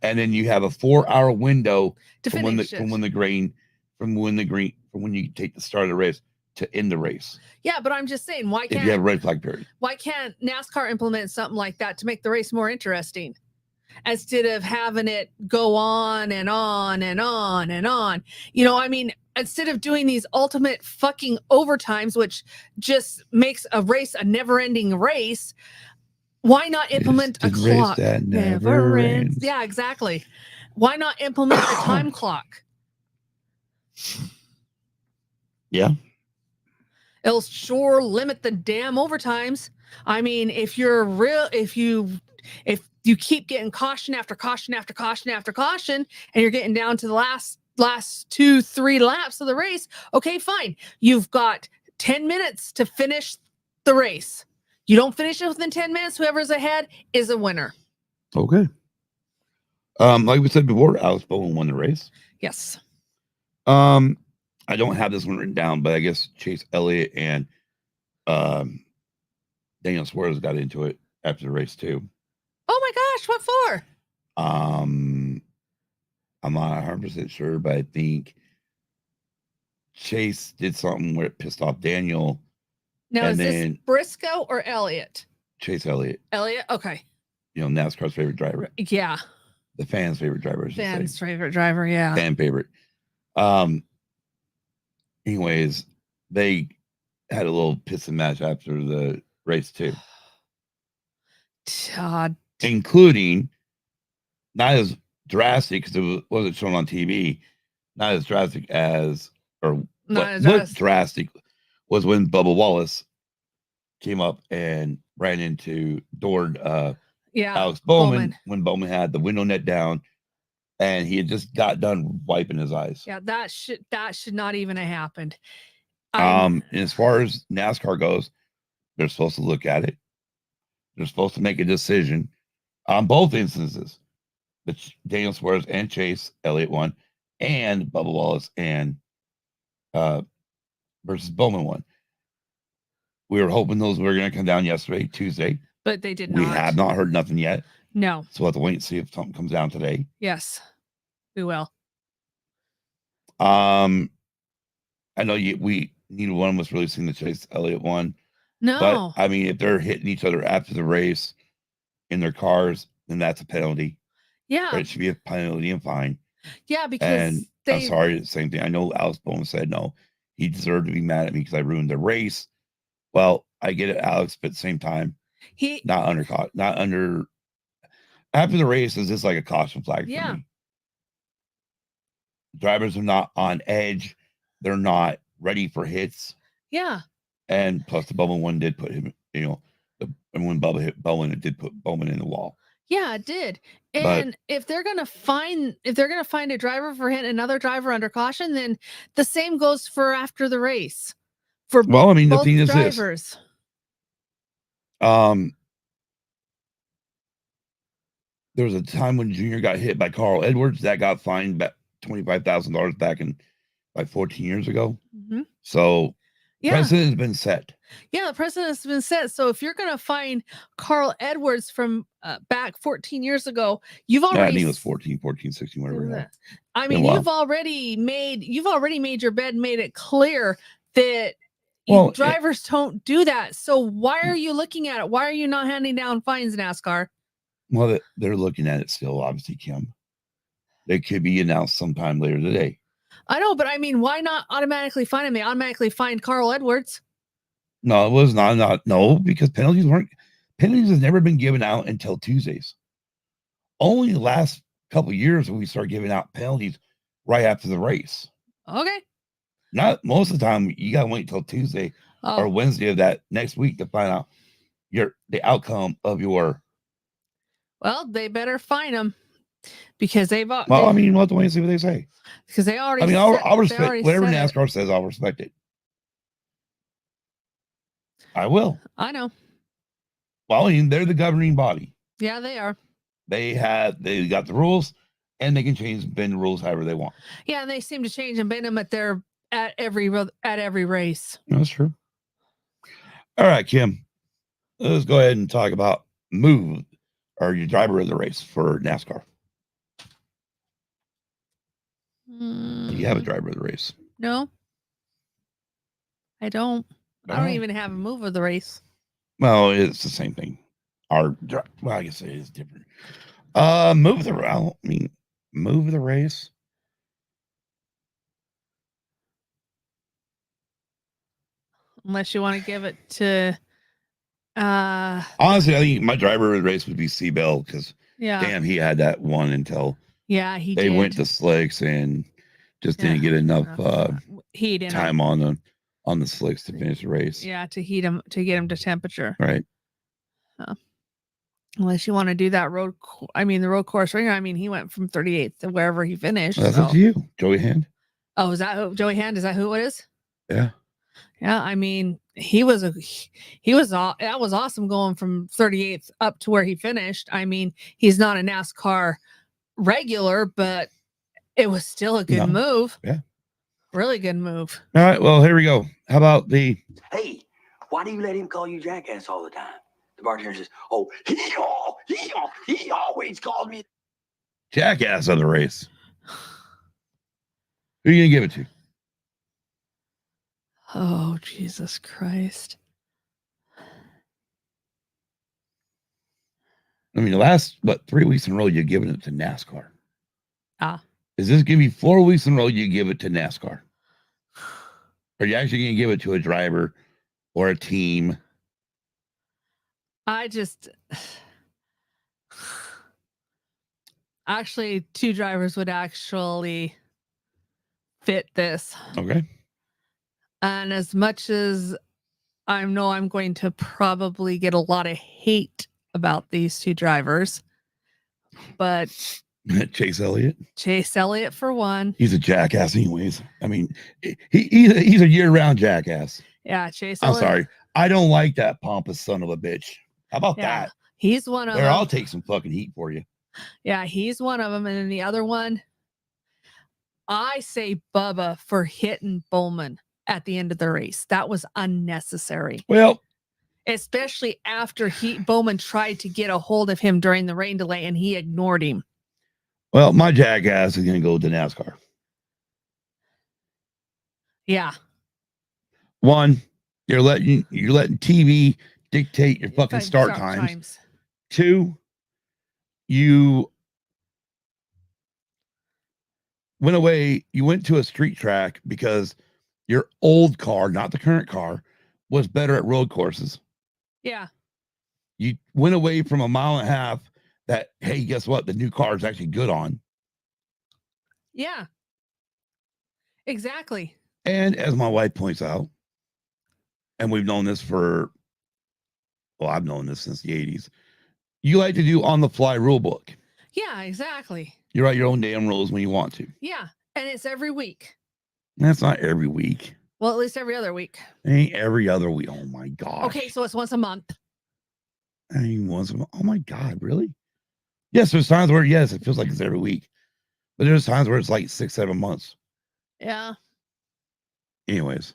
And then you have a 4-hour window from when you take the start of the race to end the race. Yeah, but I'm just saying, why can't if you have a red flag period? Why can't NASCAR implement something like that to make the race more interesting? Instead of having it go on and on and on and on. You know, I mean, instead of doing these ultimate fucking overtimes, which just makes a race a never-ending race, why not implement a clock that never ends? Yeah, exactly. Why not implement a time clock? Yeah. It'll sure limit the damn overtimes. I mean, if you keep getting caution after caution after caution after caution, and you're getting down to the last 2-3 laps of the race, okay, fine. You've got 10 minutes to finish the race. You don't finish it within 10 minutes, whoever's ahead is a winner. Okay. Like we said before, Alex Bowman won the race. Yes. I don't have this one written down, but I guess Chase Elliott and Daniel Suarez got into it after the race too. Oh my gosh, what for? I'm not 100% sure, but I think Chase did something where it pissed off Daniel. Now, is this Briscoe or Elliott? Chase Elliott. Elliott? Okay. You know, NASCAR's favorite driver. Yeah. The fans' favorite driver. Fans' favorite driver, yeah. Fan favorite. Anyways, they had a little pissing match after the race too. Including, not as drastic because it wasn't shown on TV, not as drastic as, drastic was when Bubba Wallace came up and ran into Alex Bowman when Bowman had the window net down and he had just got done wiping his eyes. Yeah, that should not even have happened. And as far as NASCAR goes, they're supposed to look at it. They're supposed to make a decision on both instances. Daniel Suarez and Chase Elliott won, and Bubba Wallace and versus Bowman won. We were hoping those were going to come down Tuesday. But they did not. We have not heard nothing yet. No. So we'll have to wait and see if something comes down today. Yes, we will. I know neither one was really seeing the Chase Elliott one. No. But, I mean, if they're hitting each other after the race in their cars, then that's a penalty. Yeah. But it should be a penalty and fine. Yeah, because I'm sorry, the same thing. I know Alex Bowman said no. He deserved to be mad at me because I ruined the race. Well, I get it, Alex, but at the same time, after the race is just like a caution flag for me. Drivers are not on edge. They're not ready for hits. Yeah. And plus, the Bowman one did put him, and when Bubba hit Bowman, it did put Bowman in the wall. Yeah, it did. But And if they're gonna find a driver for hitting another driver under caution, then the same goes for after the race. For well, I mean, the both thing is drivers. this. There was a time when Junior got hit by Carl Edwards that got fined back $25,000 back in like 14 years ago. Mm-hmm. So precedent has been set. Yeah, the precedent has been set. So if you're going to find Carl Edwards from back 14 years ago, you've already. I think it was 14, 16, whatever. I mean, you've already made your bed, made it clear that drivers don't do that. So why are you looking at it? Why are you not handing down fines, NASCAR? Well, they're looking at it still, obviously, Kim. They could be announced sometime later today. I know, but I mean, why not automatically fine him? They automatically fined Carl Edwards. No, it was not. No, because penalties has never been given out until Tuesdays. Only the last couple of years when we start giving out penalties right after the race. Okay. Not most of the time. You gotta wait till Tuesday or Wednesday of that next week to find out the outcome of your. Well, they better fine them because they've. Well, I mean, we'll have to wait and see what they say. Because they already. I mean, I'll respect whatever NASCAR says. I'll respect it. I will. I know. Well, I mean, they're the governing body. Yeah, they are. They got the rules, and they can bend the rules however they want. Yeah, and they seem to change and bend them at every race. That's true. All right, Kim. Let's go ahead and talk about your driver of the race for NASCAR. Do you have a driver of the race? No, I don't. I don't even have a move of the race. Well, it's the same thing. I guess it is different. Move of the race. Unless you want to give it to. Honestly, I think my driver of the race would be Seabell because damn, he had that one until they went to slicks and just didn't get enough heat in time on the slicks to finish the race. Yeah, to heat them, to get them to temperature. Right. Unless you want to do that the road course ring. I mean, he went from 38th to wherever he finished. That's up to you, Joey Hand. Oh, is that Joey Hand? Is that who it is? Yeah. Yeah, I mean, that was awesome going from 38th up to where he finished. I mean, he's not a NASCAR regular, but it was still a good move. Yeah. Really good move. All right, well, here we go. How about hey, why do you let him call you jackass all the time? The bartender says, he always calls me jackass of the race. Who are you gonna give it to? Oh, Jesus Christ. I mean, the last 3 weeks in a row, you're giving it to NASCAR. Is this gonna be 4 weeks in a row you give it to NASCAR? Or are you actually gonna give it to a driver or a team? Actually, two drivers would actually fit this. Okay. And as much as I know I'm going to probably get a lot of hate about these two drivers, but Chase Elliott for one. He's a jackass anyways. I mean, he's a year-round jackass. Yeah, Chase I'm Elliott. sorry. I don't like that pompous son of a bitch. How about that? He's one of them. I'll take some fucking heat for you. Yeah, he's one of them. And then the other one, I say Bubba for hitting Bowman at the end of the race. That was unnecessary. Well, especially after Bowman tried to get a hold of him during the rain delay and he ignored him. Well, my jackass is going to go to NASCAR. Yeah. One, you're letting TV dictate your fucking start times. Two, you went to a street track because your old car, not the current car, was better at road courses. Yeah. You went away from a mile and a half that, hey, guess what? The new car is actually good on. Yeah. Exactly. And as my wife points out, and we've known this I've known this since the 80s. You like to do on the fly rule book. Yeah, exactly. You write your own damn rules when you want to. Yeah. And it's every week. That's not every week. Well, at least every other week. It ain't every other week. Oh my gosh. Okay, so it's once a month. I mean, oh my God, really? Yes, there's times where, yes, it feels like it's every week. But there's times where it's like 6-7 months. Yeah. Anyways.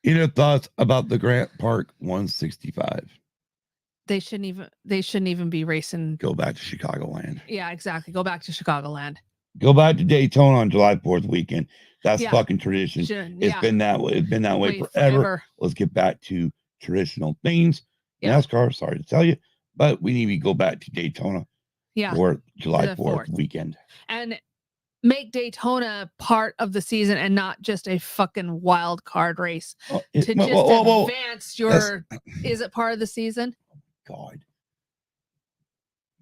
Any thoughts about the Grant Park 165? They shouldn't even be racing. Go back to Chicagoland. Yeah, exactly. Go back to Chicagoland. Go back to Daytona on July 4th weekend. That's fucking tradition. It's been that way. It's been that way forever. Let's get back to traditional things. Yeah. NASCAR, sorry to tell you, but we need to go back to Daytona for July 4th weekend. And make Daytona part of the season and not just a fucking wild card race. Advance your... Is it part of the season? God.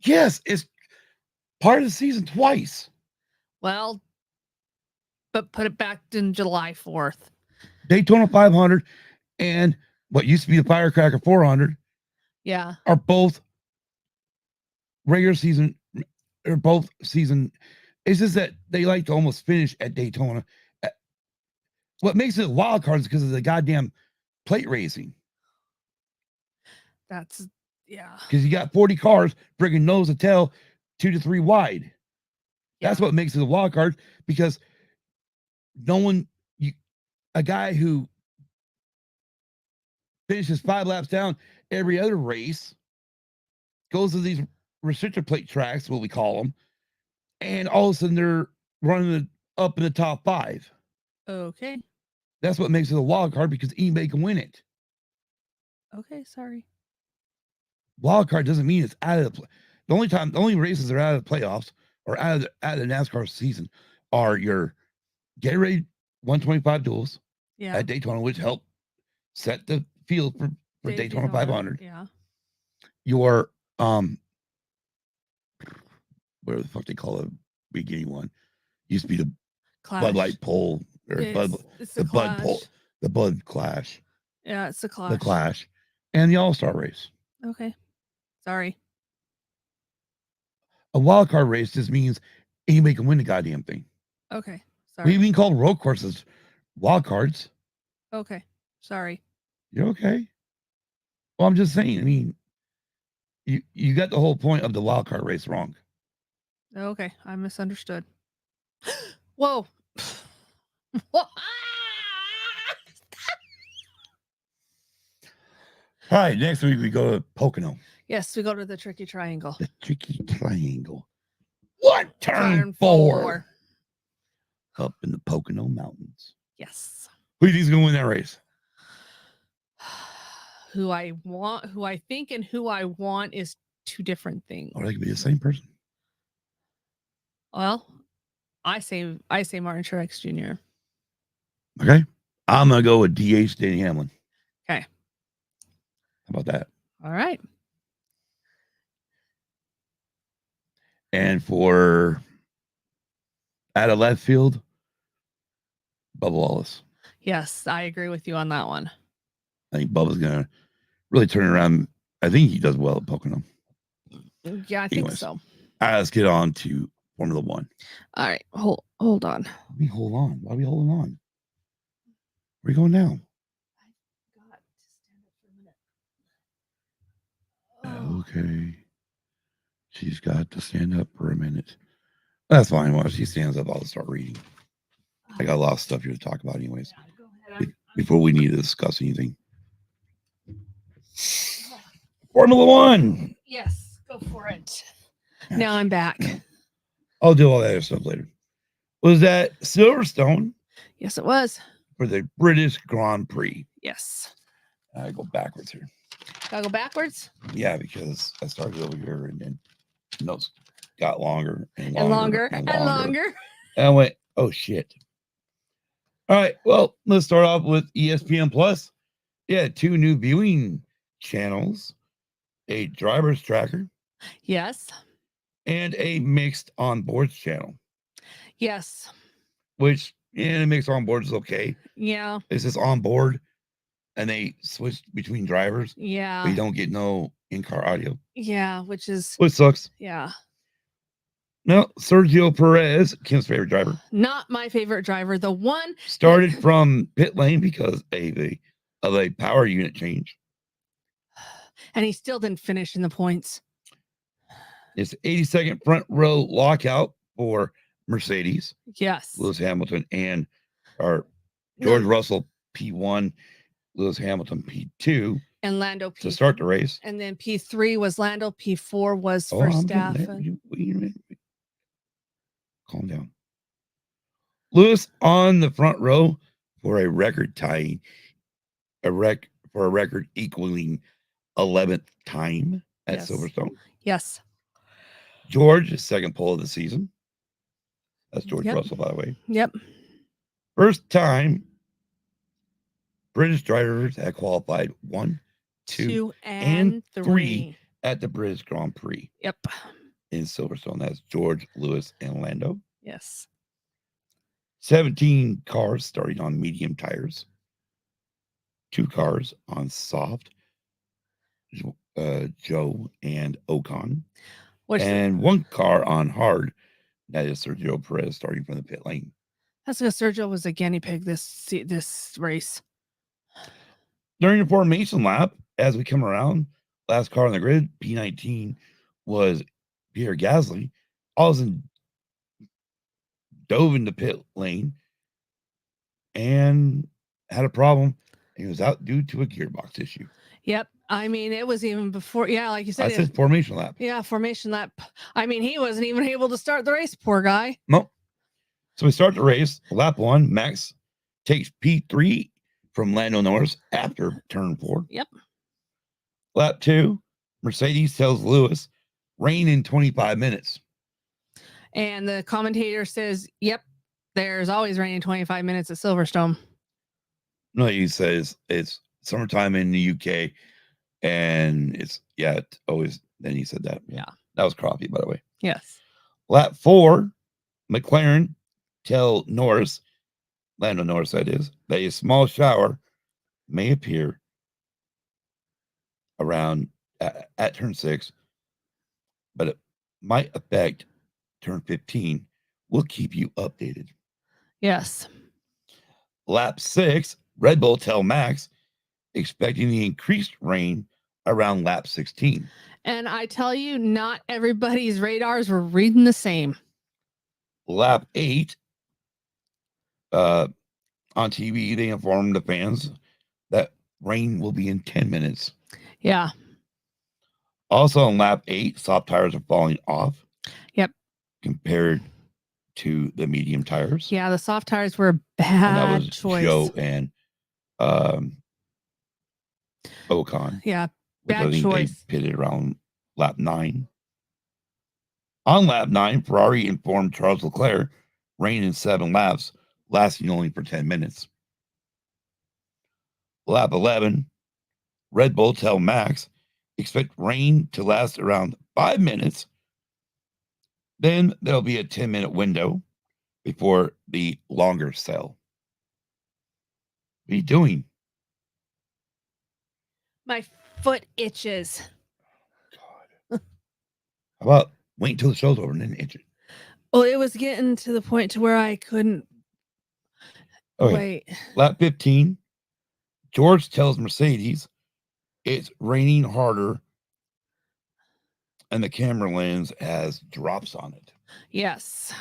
Yes, it's part of the season twice. Well, but put it back in July 4th. Daytona 500 and what used to be the Firecracker 400 are both regular season, or both season. It's just that they like to almost finish at Daytona. What makes it a wild card is because of the goddamn plate racing. That's, because you got 40 cars friggin' nose to tail 2 to 3 wide. That's what makes it a wild card, because a guy who finishes 5 laps down every other race goes to these restrictor plate tracks, what we call them, and all of a sudden they're running up in the top 5. Okay. That's what makes it a wild card, because anybody can win it. Okay, sorry. Wild card doesn't mean it's out of the the only races that are out of the playoffs or out of the NASCAR season are your Gatorade 125 duels at Daytona, which help set the field for Daytona 500. Yeah. Your whatever the fuck they call it, beginning one, used to be the Clash. Bud Light pole, or it's the Bud pole, the Bud Clash. Yeah, it's the Clash. The Clash, and the All-Star race. Okay, sorry. A wild card race just means anybody can win the goddamn thing. Okay, sorry. We even called road courses wild cards. Okay, sorry. You're okay. Well, I'm just saying. I mean, you got the whole point of the wild card race wrong. Okay, I misunderstood. Whoa. All right, next week we go to Pocono. Yes, we go to the Tricky Triangle. The Tricky Triangle. What? Turn 4. Up in the Pocono Mountains. Yes. Who do you think is going to win that race? Who I think and who I want is 2 different things. Or they could be the same person. Well, I say Martin Truex Jr. Okay. I'm going to go with DH Danny Hamlin. Okay. How about that? All right. And for out of left field, Bubba Wallace. Yes, I agree with you on that one. I think Bubba's going to really turn around. I think he does well at Pocono. Yeah, I think so. All right, let's get on to Formula 1. All right, hold on. Hold on. Why are we holding on? Where are we going now? I got to stand up for a minute. Okay. She's got to stand up for a minute. That's fine. While she stands up, I'll start reading. I got a lot of stuff here to talk about anyways. Go ahead. Before we need to discuss anything. Formula 1. Yes, go for it. Now I'm back. I'll do all that other stuff later. Was that Silverstone? Yes, it was. For the British Grand Prix. Yes. I go backwards here. Gotta go backwards? Yeah, because I started over here and then notes got longer and longer. And I went, oh shit. All right. Well, let's start off with ESPN Plus. Yeah, 2 new viewing channels, a driver's tracker. Yes. And a mixed on boards channel. Yes. Which And it makes on board is okay. Yeah. It's just on board, and they switch between drivers. Yeah. But you don't get no in-car audio. Yeah, which sucks. Yeah. No, Sergio Perez, Kim's favorite driver, Not my favorite driver. The one started from pit lane because of a power unit change. And he still didn't finish in the points. It's 82nd front row lockout for Mercedes. Yes. Lewis Hamilton and George Russell P1, Lewis Hamilton P2. And Lando P4. To start the race. And then P3 was Lando. P4 was Verstappen. Wait a minute. Calm down. Lewis on the front row for a record tying, for a record equaling 11th time at Silverstone. Yes. George is second pole of the season. That's George Russell, by the way. Yep. First time British drivers had qualified 1, 2, and 3 at the British Grand Prix. Yep. In Silverstone. That's George, Lewis, and Lando. Yes. 17 cars starting on medium tires. 2 cars on soft. Joe and Ocon. And 1 car on hard. That is Sergio Perez starting from the pit lane. That's because Sergio was a guinea pig this race. During the formation lap, as we come around, last car on the grid, P19, was Pierre Gasly. All of a sudden, dove into pit lane and had a problem. He was out due to a gearbox issue. Yep. I mean, it was even before. Yeah, like you said. I said formation lap. Yeah, formation lap. I mean, he wasn't even able to start the race. Poor guy. Nope. So we start the race. Lap 1, Max takes P3 from Lando Norris after turn 4. Yep. Lap 2, Mercedes tells Lewis, rain in 25 minutes. And the commentator says, yep, there's always rain in 25 minutes at Silverstone. No, he says it's summertime in the UK. And it's always. Then he said that. Yeah. That was crappie, by the way. Yes. Lap 4, McLaren tell Norris, Lando Norris, that is, that a small shower may appear around at turn 6, but it might affect turn 15. We'll keep you updated. Yes. Lap 6, Red Bull tell Max, expecting the increased rain around lap 16. And I tell you, not everybody's radars were reading the same. Lap 8, on TV, they informed the fans that rain will be in 10 minutes. Yeah. Also on lap 8, soft tires are falling off. Yep. Compared to the medium tires. Yeah, the soft tires were a bad choice. Joe and Ocon. Yeah, bad choice. They pitted around lap 9. On lap 9, Ferrari informed Charles Leclerc rain in 7 laps, lasting only for 10 minutes. Lap 11, Red Bull tell Max, expect rain to last around 5 minutes. Then there'll be a 10-minute window before the longer cell. What are you doing? My foot itches. God. How about wait until the show's over and then itch it? Well, it was getting to the point to where I couldn't wait. Lap 15, George tells Mercedes it's raining harder and the camera lens has drops on it. Yes.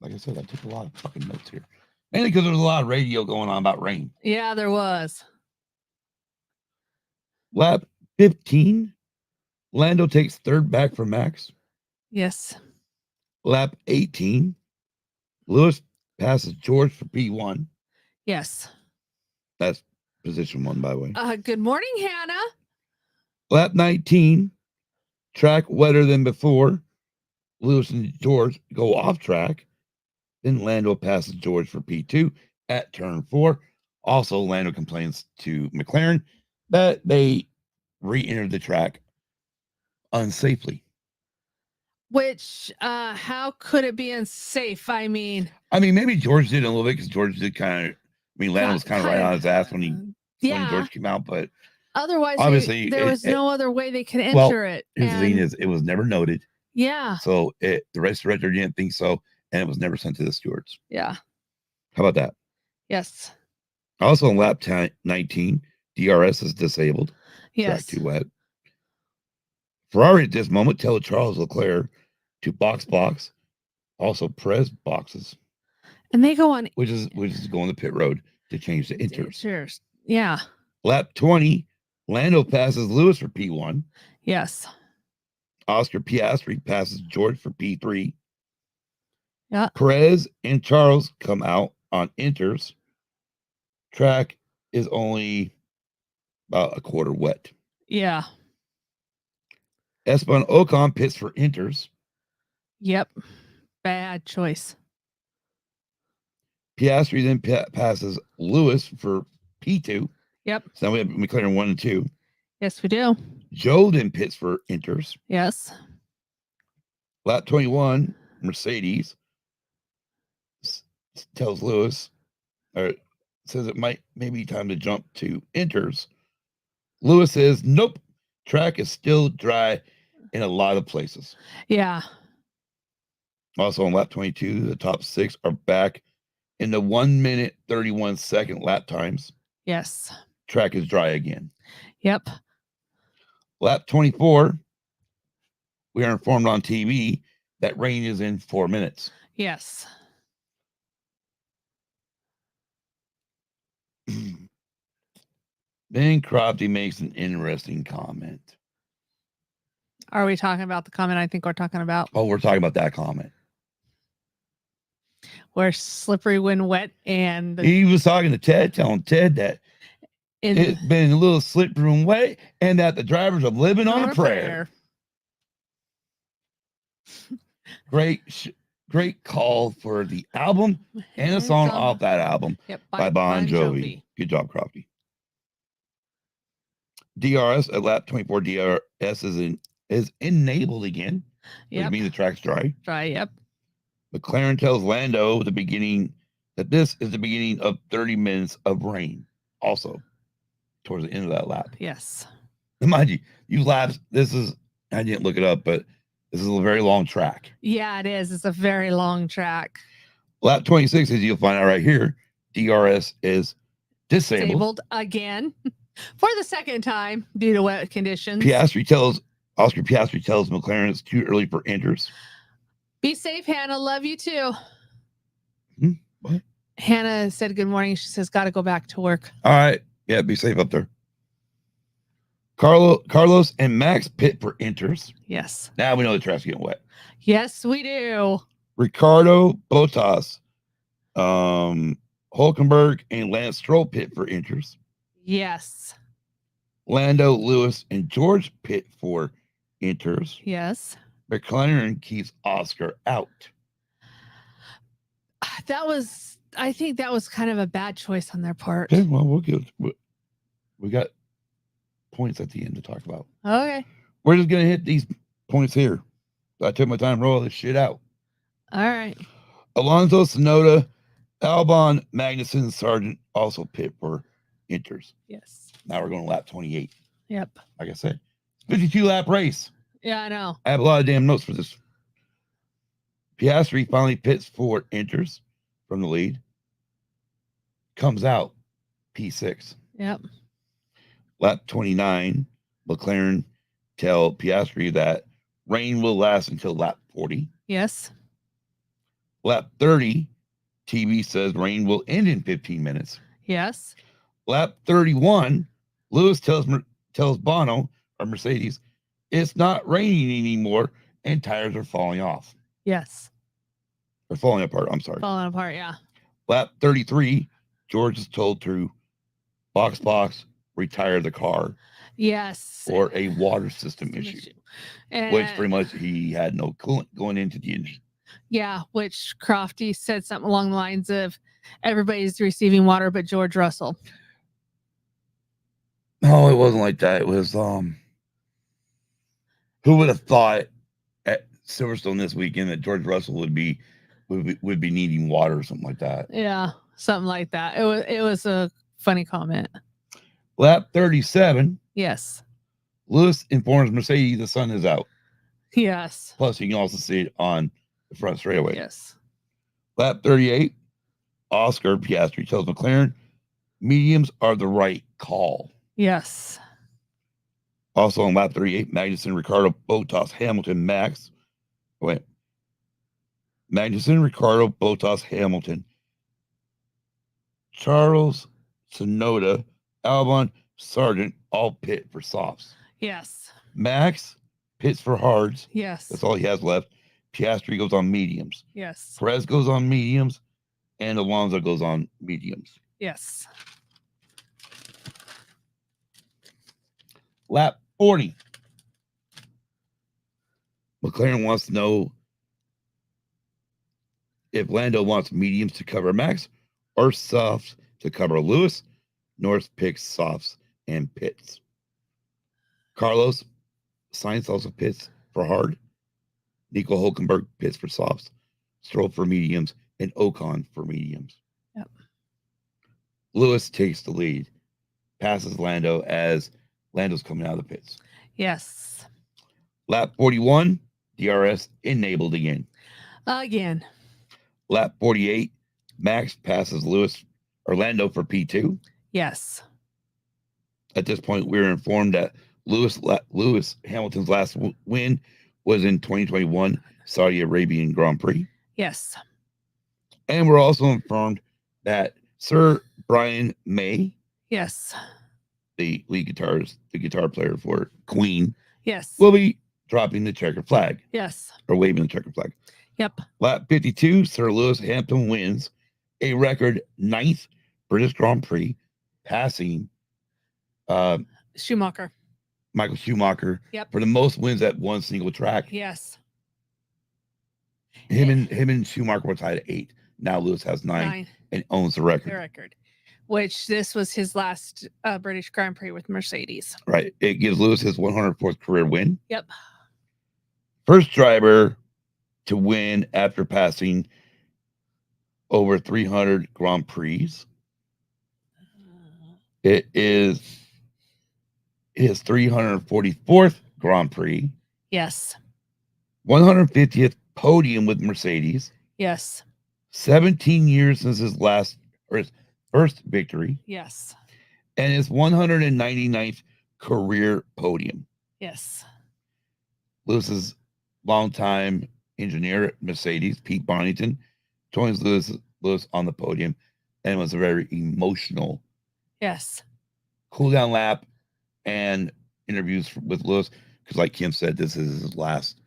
Like I said, I took a lot of fucking notes here. Mainly because there was a lot of radio going on about rain. Yeah, there was. Lap 15, Lando takes third back from Max. Yes. Lap 18, Lewis passes George for P1. Yes. That's position 1, by the way. Good morning, Hannah. Lap 19, track wetter than before. Lewis and George go off track. Then Lando passes George for P2 at turn 4. Also, Lando complains to McLaren that they re-entered the track unsafely. Which, how could it be unsafe? I mean, maybe George did a little bit because George did kind of. Lando was kind of right on his ass when George came out, but otherwise, obviously there was no other way they could well, enter it. Here's the thing: is it was never noted, so the race director didn't think so, and it was never sent to the stewards. Yeah. How about that? Yes. Also, on lap 19, DRS is disabled. Yes. Track too wet. Ferrari at this moment tell Charles Leclerc to box. Also, Perez boxes, and they go on, which is going the pit road to change the inters. Yeah. Lap 20, Lando passes Lewis for P1. Yes. Oscar Piastri passes George for P3. Yeah. Perez and Charles come out on inters. Track is only about a quarter wet. Yeah. Esteban Ocon pits for inters. Yep. Bad choice. Piastri then passes Lewis for P2. Yep. So now we have McLaren 1 and 2. Yes, we do. Joe then pits for inters. Yes. Lap 21, Mercedes tells Lewis, or says it may be time to jump to inters. Lewis says, nope, track is still dry in a lot of places. Yeah. Also on lap 22, the top 6 are back in the 1 minute 31 second lap times. Yes. Track is dry again. Yep. Lap 24, we are informed on TV that rain is in 4 minutes. Yes. Ben Crofty makes an interesting comment. Are we talking about the comment I think we're talking about? Oh, we're talking about that comment. Where slippery when wet and he was talking to Ted, telling Ted that it's been a little slippery and wet and that the drivers are living on a prayer. Great call for the album and a song off that album by Bon Jovi. Good job, Crofty. DRS at lap 24, DRS is enabled again. Which means the track's dry. Dry, yep. McLaren tells Lando that this is the beginning of 30 minutes of rain. Also, towards the end of that lap. Yes. Mind you, these laps, I didn't look it up, but this is a very long track. Yeah, it is. It's a very long track. Lap 26, as you'll find out right here, DRS is disabled again for the second time due to wet conditions. Oscar Piastri tells McLaren it's too early for inters. Be safe, Hannah. Love you too. What? Hannah said good morning. She says, got to go back to work. All right. Yeah, be safe up there. Carlos and Max pit for inters. Yes. Now we know the track's getting wet. Yes, we do. Ricardo, Bottas, Hulkenberg, and Lance Stroll pit for inters. Yes. Lando, Lewis, and George pit for inters. Yes. McLaren keeps Oscar out. I think that was kind of a bad choice on their part. Okay, well, we got points at the end to talk about. Okay. We're just going to hit these points here. I took my time to roll this shit out. All right. Alonso, Tsunoda, Albon, Magnussen, Sargent also pit for inters. Yes. Now we're going to lap 28. Yep. Like I said, 52 lap race. Yeah, I know. I have a lot of damn notes for this. Piastri finally pits for inters from the lead. Comes out P6. Yep. Lap 29, McLaren tell Piastri that rain will last until lap 40. Yes. Lap 30, TV says rain will end in 15 minutes. Yes. Lap 31, Lewis tells Bono, or Mercedes, it's not raining anymore, and tires are falling off. Yes. Or falling apart, I'm sorry. Falling apart, yeah. Lap 33, George is told to box, retire the car. Yes. For a water system issue. Which pretty much he had no coolant going into the engine. Yeah, which Crofty said something along the lines of everybody's receiving water but George Russell. No, it wasn't like that. It was who would have thought at Silverstone this weekend that George Russell would be needing water or something like that. Yeah, something like that. It was a funny comment. Lap 37. Yes. Lewis informs Mercedes the sun is out. Yes. Plus, you can also see it on the front straightaway. Yes. Lap 38. Oscar Piastri tells McLaren mediums are the right call. Yes. Also on lap 38, Magnussen, Ricardo, Bottas, Hamilton, Max. Wait. Magnussen, Ricardo, Bottas, Hamilton, Charles, Tsunoda, Albon, Sargent, all pit for softs. Yes. Max pits for hards. Yes. That's all he has left. Piastri goes on mediums. Yes. Perez goes on mediums. And Alonso goes on mediums. Yes. Lap 40. McLaren wants to know if Lando wants mediums to cover Max or softs to cover Lewis. Norris picks softs and pits. Carlos Sainz also pits for hard. Nico Hulkenberg pits for softs. Stroll for mediums. And Ocon for mediums. Yep. Lewis takes the lead. Passes Lando as Lando's coming out of the pits. Yes. Lap 41, DRS enabled again. Again. Lap 48, Max passes Lando for P2. Yes. At this point, we were informed that Lewis Hamilton's last win was in 2021 Saudi Arabian Grand Prix. Yes. And we're also informed that Sir Brian May, yes, the guitar player for Queen, yes, will be dropping the checkered flag. Yes. Or waving the checkered flag. Yep. Lap 52, Sir Lewis Hamilton wins a record 9th British Grand Prix, passing Schumacher. Michael Schumacher Yep. for the most wins at one single track. Yes. Him and Schumacher were tied at 8. Now Lewis has 9 and owns the record. The record, which this was his last British Grand Prix with Mercedes. Right. It gives Lewis his 104th career win. Yep. First driver to win after passing over 300 Grand Prix. It is his 344th Grand Prix. Yes. 150th podium with Mercedes. Yes. 17 years since his first victory. Yes. And his 199th career podium. Yes. Lewis's longtime engineer at Mercedes, Pete Bonington, joins Lewis on the podium, and it was a very emotional Yes. cool down lap and interviews with Lewis, because like Kim said, this is his last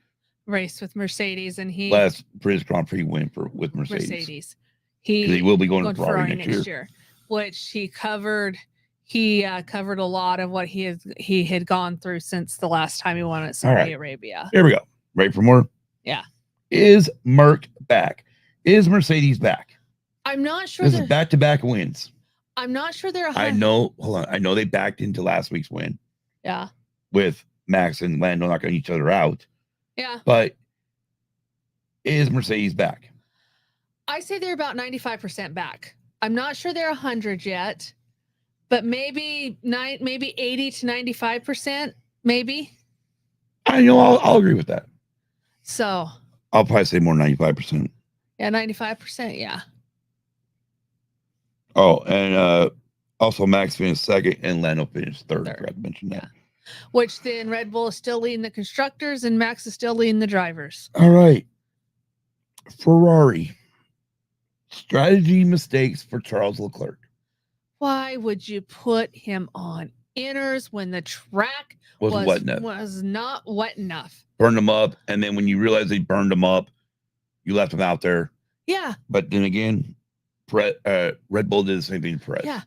race with Mercedes, and last British Grand Prix win with Mercedes. He will be going to Ferrari next year, which he covered. He covered a lot of what he had gone through since the last time he won at Saudi Arabia. Here we go. Ready for more? Yeah. Is Merc back? Is Mercedes back? I'm not sure. This is back-to-back wins. I'm not sure they're. I know. Hold on. I know they backed into last week's win. Yeah. With Max and Lando knocking each other out. Yeah. But is Mercedes back? I say they're about 95% back. I'm not sure they're 100 yet, but maybe 80 to 95%, maybe. I know. I'll agree with that. So I'll probably say more 95%. Yeah, 95%. Yeah. Oh, and also Max finished second and Lando finished third. I forgot to mention that. Yeah. Which then Red Bull is still leading the constructors and Max is still leading the drivers. All right. Ferrari. Strategy mistakes for Charles Leclerc. Why would you put him on inners when the track was not wet enough? Burned him up, and then when you realize they burned him up, you left him out there. Yeah. But then again, Red Bull did the same thing to Perez. Yeah.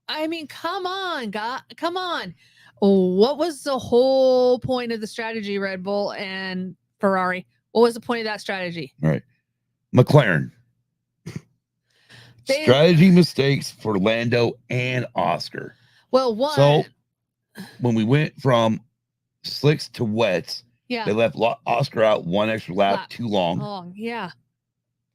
I mean, come on, God. Come on. What was the whole point of the strategy, Red Bull and Ferrari? What was the point of that strategy? All right. McLaren. Strategy mistakes for Lando and Oscar. Well, one. So when we went from slicks to wets, Yeah. They left Oscar out one extra lap too long Yeah.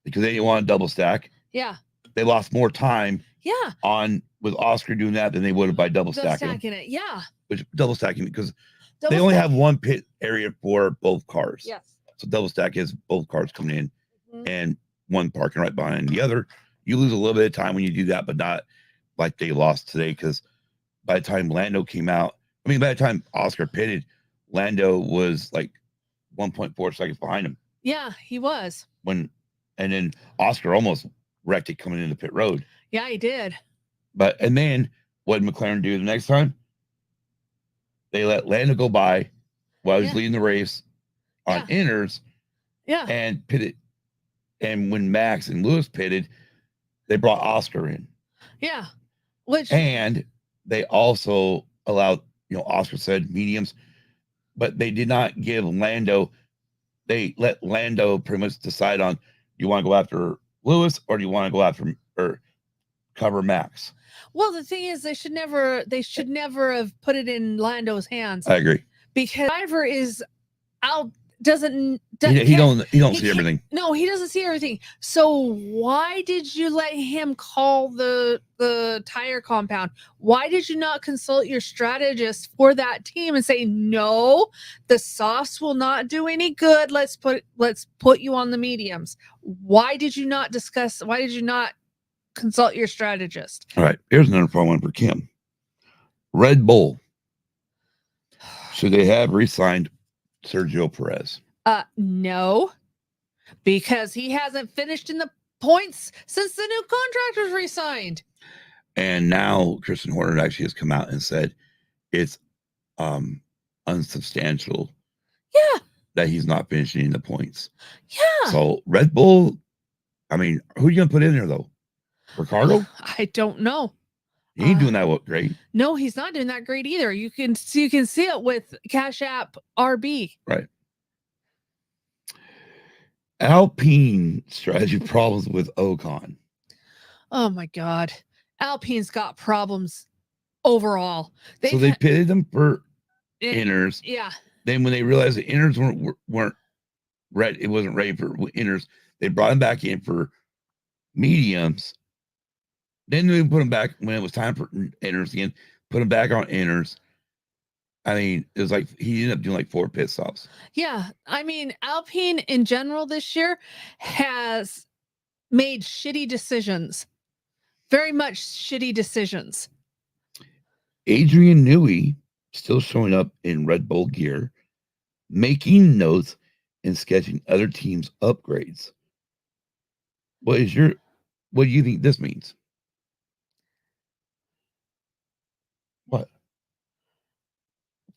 because they didn't want to double stack. Yeah. They lost more time Yeah. on with Oscar doing that than they would have by double stacking it. Yeah. Which double stacking because Double they only stack. have one pit area for both cars. Yes. So double stack is both cars coming in Mhm. and one parking right behind the other. You lose a little bit of time when you do that, but not like they lost today because by the time Lando came out, by the time Oscar pitted, Lando was like 1.4 seconds behind him. Yeah, he was. And then Oscar almost wrecked it coming into pit road. Yeah, he did. And then what did McLaren do the next time? They let Lando go by while he was leading the race on inners. Yeah. And pitted. And when Max and Lewis pitted, they brought Oscar in. Yeah. And they also allowed, Oscar said mediums, but they did not give Lando. They let Lando pretty much decide on, you want to go after Lewis or do you want to go after or cover Max? Well, the thing is, they should never have put it in Lando's hands. I agree. Because driver is out, doesn't he don't see everything. No, he doesn't see everything. So why did you let him call the tire compound? Why did you not consult your strategist for that team and say, no, the softs will not do any good. Let's put you on the mediums. Why did you not consult your strategist? All right, here's another fun one for Kim. Red Bull, should they have re-signed Sergio Perez? No, because he hasn't finished in the points since the new contract was re-signed. And now Christian Horner actually has come out and said it's unsubstantial. Yeah. That he's not finishing in the points. Yeah. So Red Bull, who are you gonna put in there though? Ricardo? I don't know. He ain't doing that great. No, he's not doing that great either. You can see it with Cash App RB. Right. Alpine strategy problems with Ocon. Oh my God. Alpine's got problems overall. So they pitted them for inners. Yeah. Then when they realized the inners weren't ready, it wasn't ready for inners, they brought him back in for mediums. Then they put him back when it was time for inners again, put him back on inners. It was like he ended up doing like 4 pit stops. Yeah. Alpine in general this year has made shitty decisions. Very much shitty decisions. Adrian Newey still showing up in Red Bull gear, making notes and sketching other teams' upgrades. What do you think this means? What?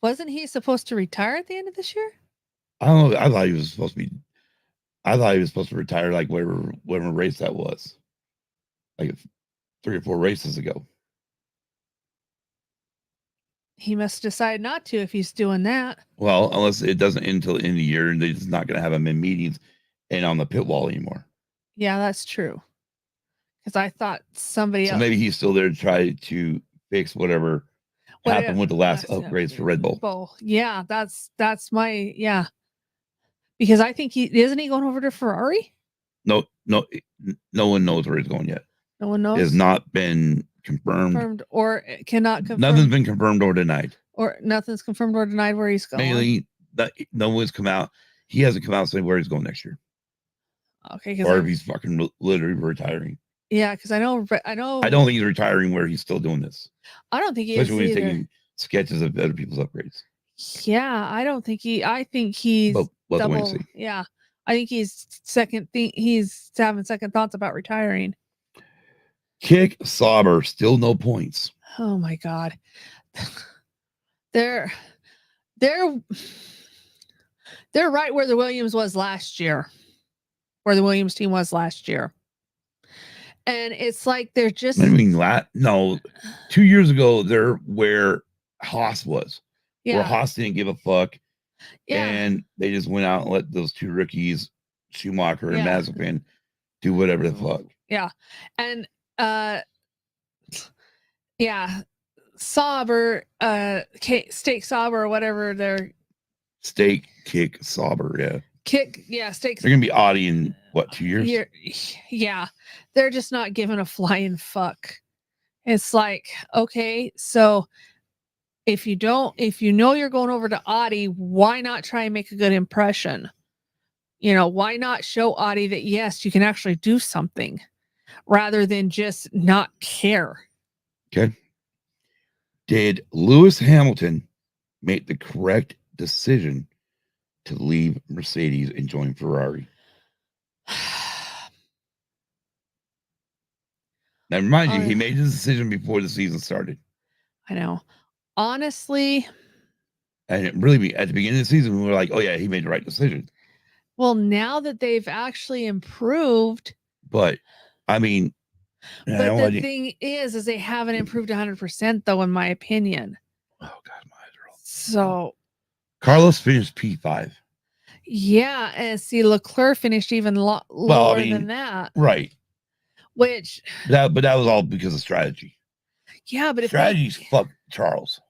Wasn't he supposed to retire at the end of this year? I don't know. I thought he was supposed to retire like whatever race that was. Like 3 or 4 races ago. He must decide not to if he's doing that. Well, unless it doesn't end until the end of the year and they're just not going to have him in meetings and on the pit wall anymore. Yeah, that's true. Because I thought somebody else. Maybe he's still there to try to fix whatever happened with the last upgrades for Red Bull. Yeah, that's my Because I think isn't he going over to Ferrari? No one knows where he's going yet. No one knows. It has not been confirmed or cannot confirm. Nothing's been confirmed or denied. Or nothing's confirmed or denied where he's going. Mainly that no one's come out. He hasn't come out saying where he's going next year. Okay, or if he's fucking literally retiring. Yeah, because I know. I don't think he's retiring where he's still doing this. I don't think he Especially is when he's either. taking sketches of other people's upgrades. Yeah, I don't think he. I think he's double. Yeah, I think he's he's having second thoughts about retiring. Kick Sauber, still no points. Oh my God, they're right where the Williams was last year, where the Williams team was last year. And it's like they're just. No, 2 years ago they're where Haas was. Yeah. Where Haas didn't give a fuck. Yeah. And they just went out and let those 2 rookies, Schumacher and Mazepin, do whatever the fuck. Yeah. And Sauber, Steak Sauber or whatever they're Steak, Kick, Sauber. Yeah. Steaks. They're going to be Audi in, what, 2 years? Yeah. They're just not giving a flying fuck. It's like, okay, so if you know you're going over to Audi, why not try and make a good impression? Why not show Audi that, yes, you can actually do something rather than just not care? Okay. Did Lewis Hamilton make the correct decision to leave Mercedes and join Ferrari? Now, remind you, he made his decision before the season started. I know. Honestly. And it really, at the beginning of the season, we were like, oh, yeah, he made the right decision. Well, now that they've actually improved. But, I mean. But the thing is they haven't improved 100%, though, in my opinion. Oh, God, my eyes are all. So. Carlos finished P5. Yeah, and see, Leclerc finished even lower than that. Right. Which. But that was all because of strategy. Yeah, but strategies fuck Charles.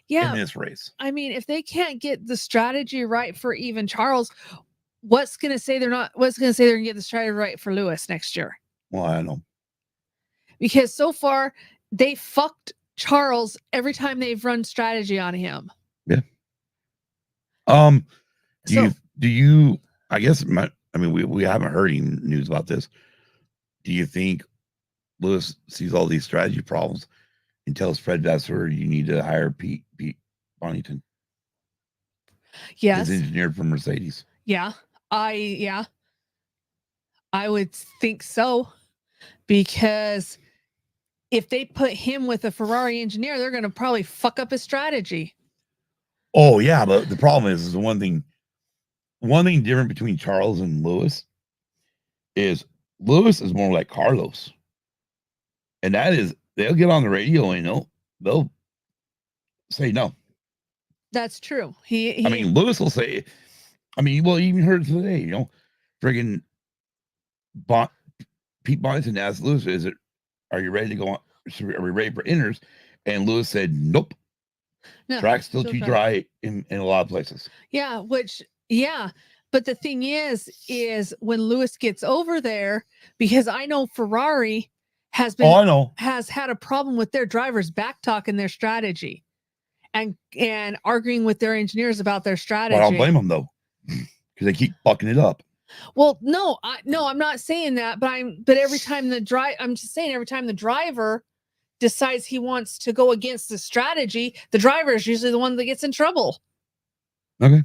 Yeah. In this race. I mean, if they can't get the strategy right for even Charles, what's going to say they're going to get the strategy right for Lewis next year? Well, I don't know. Because so far, they fucked Charles every time they've run strategy on him. Yeah. Do you I guess we haven't heard any news about this. Do you think Lewis sees all these strategy problems and tells Fred Vasseur you need to hire Pete Bonington? Yes. His engineer from Mercedes. Yeah. I would think so, because if they put him with a Ferrari engineer, they're going to probably fuck up his strategy. Oh yeah, but the problem is the one thing different between Charles and Lewis is Lewis is more like Carlos. And that is, they'll get on the radio and they'll say no. That's true. Lewis will say, you even heard it today, friggin' Pete Bonington asked Lewis, are you ready to go on? Are we ready for inners? And Lewis said, nope. No, track's still too dry in a lot of places. Yeah, but the thing is when Lewis gets over there, because I know Ferrari has had a problem with their drivers back talking their strategy and arguing with their engineers about their strategy. Well, I don't blame them though, because they keep fucking it up. Well, no, I'm not saying that, but every time I'm just saying every time the driver decides he wants to go against the strategy, the driver is usually the one that gets in trouble. Okay.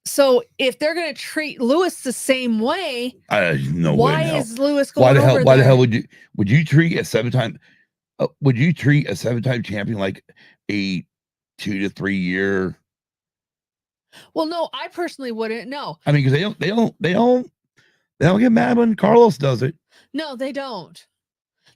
So if they're going to treat Lewis the same way, why is Lewis going over there? Why the hell would you treat a seven-time champion like a 2 to 3 year? Well, no, I personally wouldn't. No. Because they don't get mad when Carlos does it. No, they don't.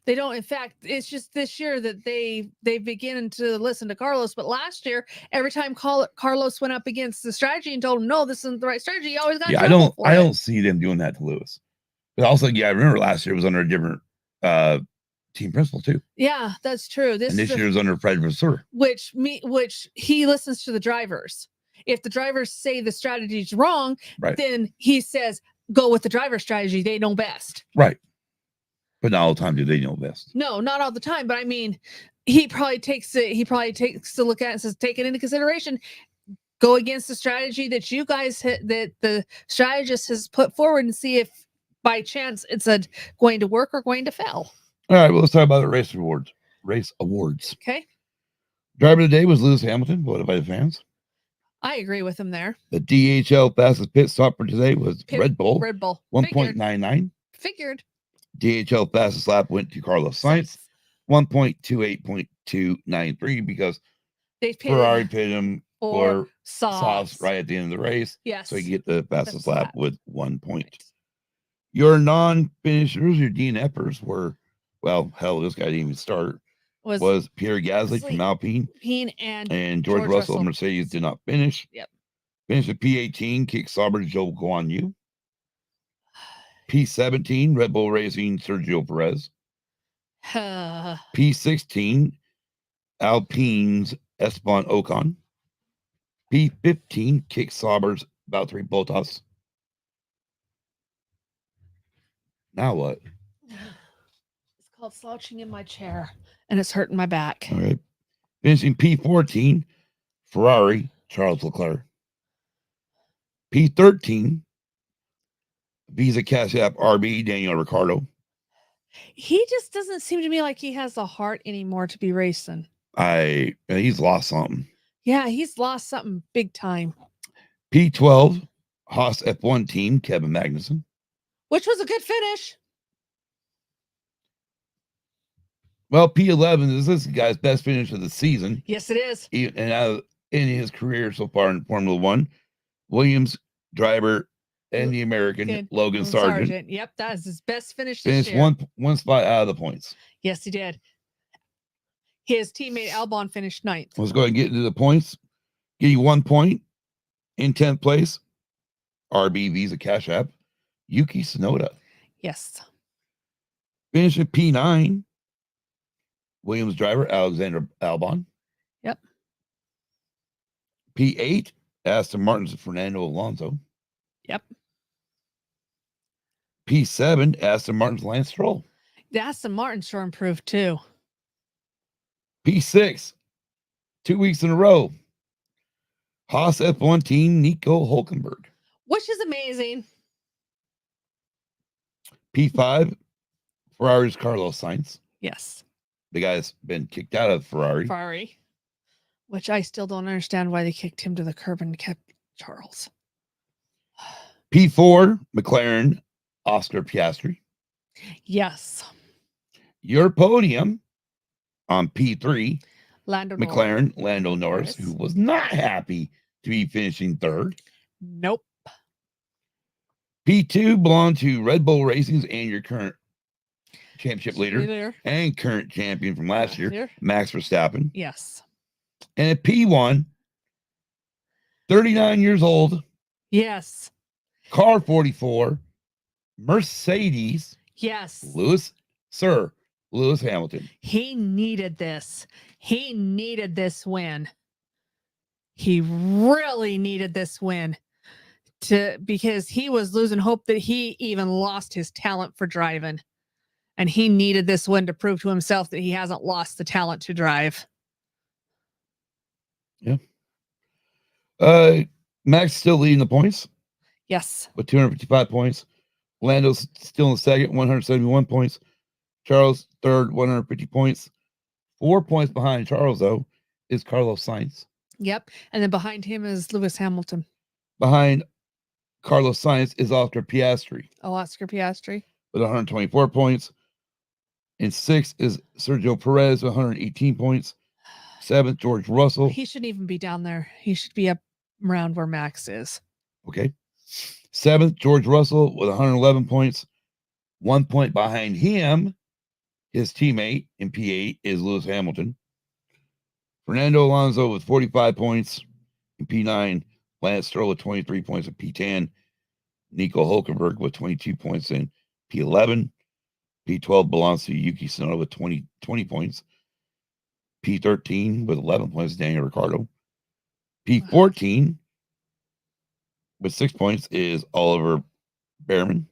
They don't. In fact, it's just this year that they begin to listen to Carlos. But last year, every time Carlos went up against the strategy and told him, no, this isn't the right strategy, he always got in trouble for it. I don't see them doing that to Lewis. But also, I remember last year was under a different team principal too. Yeah, that's true. This year was under Fred Vasseur. Which he listens to the drivers. If the drivers say the strategy is wrong, then he says, go with the driver strategy. They know best. Right. But not all the time do they know best. No, not all the time. But he probably takes a look at it and says, take it into consideration. Go against the strategy that you guys that the strategist has put forward and see if by chance it's going to work or going to fail. All right, well, let's talk about the race awards. Okay. Driver of the day was Lewis Hamilton, voted by the fans. I agree with him there. The DHL fastest pit stop for today was Red Bull. 1.99. Figured. DHL fastest lap went to Carlos Sainz, 1.28.293, because Ferrari pitted him for sauce right at the end of the race. Yes. So you get the fastest lap with 1 point. Right. Your non-finishers, your DNFers were, this guy didn't even start. Was Pierre Gasly from Alpine. And George Russell of Mercedes did not finish. Yep. Finished at P18, Kick Sauber, Joe Guan Yu. P17, Red Bull Racing, Sergio Perez. P16, Alpine's Esteban Ocon. P15, kick Saubers, Valtteri Bottas. Now what? It's called slouching in my chair, and it's hurting my back. All right. Finishing P14, Ferrari, Charles Leclerc. P13, Visa Cash App RB, Daniel Ricciardo. He just doesn't seem to me like he has the heart anymore to be racing. He's lost something. Yeah, he's lost something big time. P12, Haas F1 team, Kevin Magnussen. Which was a good finish. Well, P11 is this guy's best finish of the season. Yes, it is. And in his career so far in Formula One, Williams driver and the American Logan Sargent. Yep, that is his best finish Finished this year. one spot out of the points. Yes, he did. His teammate Albon finished 9th. Let's go ahead and get into the points. Give you 1 point in 10th place. RB Visa Cash App, Yuki Tsunoda. Yes. Finish at P9. Williams driver Alexander Albon. Yep. P8, Aston Martin's Fernando Alonso. Yep. P7, Aston Martin's Lance Stroll. The Aston Martin sure improved too. P6, 2 weeks in a row. Haas F1 team, Nico Hulkenberg. Which is amazing. P5, Ferrari's Carlos Sainz. Yes. The guy's been kicked out of Ferrari. Which I still don't understand why they kicked him to the curb and kept Charles. P4, McLaren, Oscar Piastri. Yes. Your podium on P3, Lando McLaren, Lando Norris, who was not happy to be finishing third. Nope. P2 belonged to Red Bull Racing's and your current championship leader and current champion from last year, Max Verstappen. Yes. And at P1, 39 years old. Yes. Car 44, Mercedes. Yes. Lewis Hamilton. He needed this. He needed this win. He really needed this win because he was losing hope that he even lost his talent for driving. And he needed this win to prove to himself that he hasn't lost the talent to drive. Yeah. Max still leading the points. Yes. With 255 points. Lando's still in second, 171 points. Charles third, 150 points. 4 points behind Charles, though, is Carlos Sainz. Yep. And then behind him is Lewis Hamilton. Behind Carlos Sainz is Oscar Piastri. Oh, Oscar Piastri. With 124 points. In sixth is Sergio Perez with 118 points. Seventh, George Russell. He shouldn't even be down there. He should be up around where Max is. Okay. Seventh, George Russell with 111 points. 1 point behind him, his teammate in P8 is Lewis Hamilton. Fernando Alonso with 45 points in P9. Lance Stroll with 23 points in P10. Nico Hulkenberg with 22 points in P11. P12 belongs to Yuki Tsunoda with 20 points. P13 with 11 points, Daniel Ricciardo. P14 with 6 points is Oliver Behrman.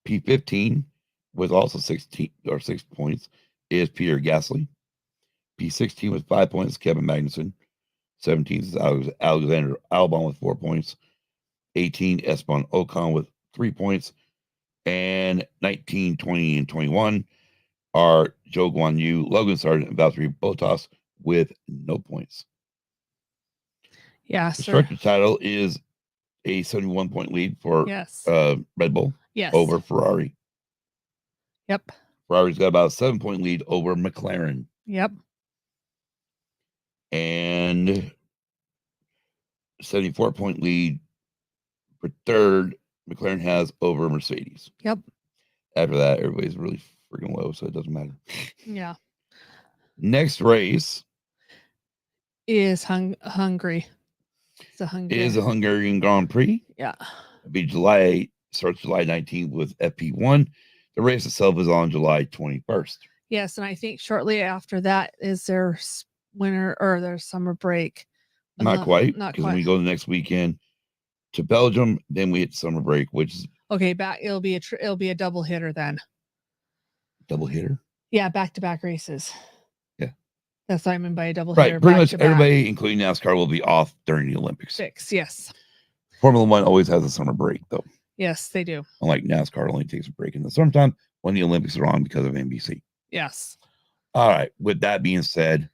P15 with also 6 points is Peter Gasly. P16 with 5 points, Kevin Magnussen. 17 is Alexander Albon with 4 points. 18, Esteban Ocon with 3 points. And 19, 20, and 21 are Zhou Guanyu, Logan Sargent, and Valtteri Bottas with no points. Yeah, the constructor title is a 71-point lead for Red Bull over Ferrari. Yep. Ferrari's got about a 7-point lead over McLaren. Yep. And 74-point lead for third, McLaren has over Mercedes. Yep. After that, everybody's really freaking low, so it doesn't matter. Yeah. Next race is Hungary. It's a Hungarian Grand Prix. Yeah. It'll be starts July 19th with FP1. The race itself is on July 21st. Yes, and I think shortly after that is their winter or their summer break Not quite. Not Because quite. when we go the next weekend to Belgium, then we hit summer break, which is Okay, back. It'll be a double hitter then. double hitter. Yeah, back-to-back races. Yeah. That's what I mean by a double Right. hitter. Pretty much back-to-back. everybody, including NASCAR, will be off during the Olympics. Yes. Formula One always has a summer break, though. Yes, they do. Unlike NASCAR, only takes a break in the summertime when the Olympics are on because of NBC. Yes. All right. With that being said,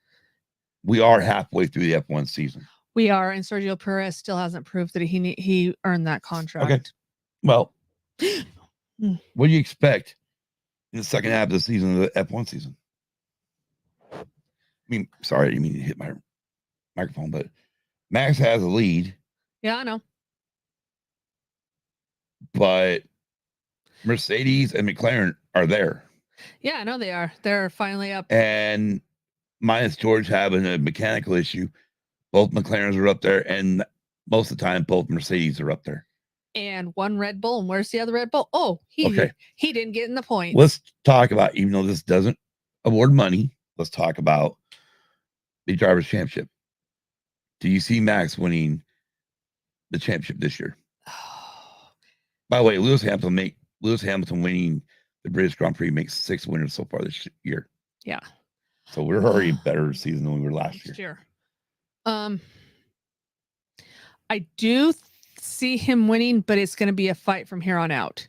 we are halfway through the F1 season. We are, and Sergio Perez still hasn't proved that he earned that contract. Okay. Well, Hmm. what do you expect in the second half of the season of the F1 season? I mean, sorry, I didn't mean to hit my microphone, but Max has a lead, Yeah, I know. but Mercedes and McLaren are there. Yeah, I know they are. They're finally up. And minus George having a mechanical issue, both McLarens are up there, and most of the time, both Mercedes are up there. And one Red Bull. And where's the other Red Bull? Oh, he didn't get in the points. Let's talk about, even though this doesn't award money, let's talk about the Drivers' Championship. Do you see Max winning the championship this year? By the way, Lewis Hamilton winning the British Grand Prix makes 6 winners so far this year. Yeah. So we're already a better season than we were last year. I do see him winning, but it's going to be a fight from here on out.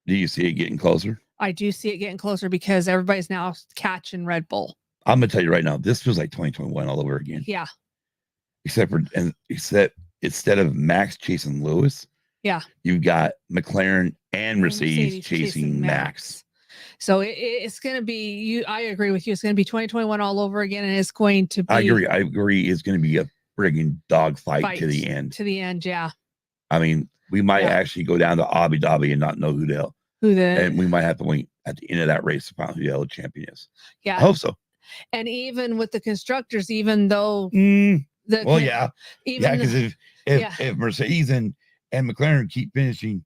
Do you see it getting closer? I do see it getting closer because everybody's now catching Red Bull. I'm gonna tell you right now, this feels like 2021 all over again. Yeah. Except instead of Max chasing Lewis, yeah, you've got McLaren and Mercedes chasing Max. So it's going to be I agree with you. It's going to be 2021 all over again, and it's going to be. I agree. It's going to be a friggin' dog fight to the end. To the end, yeah. I mean, we might actually go down to Abu Dhabi and not know and we might have to wait at the end of that race to find out who the hell champion is. Yeah, I hope so. And even with the constructors, even though because if Mercedes and McLaren keep finishing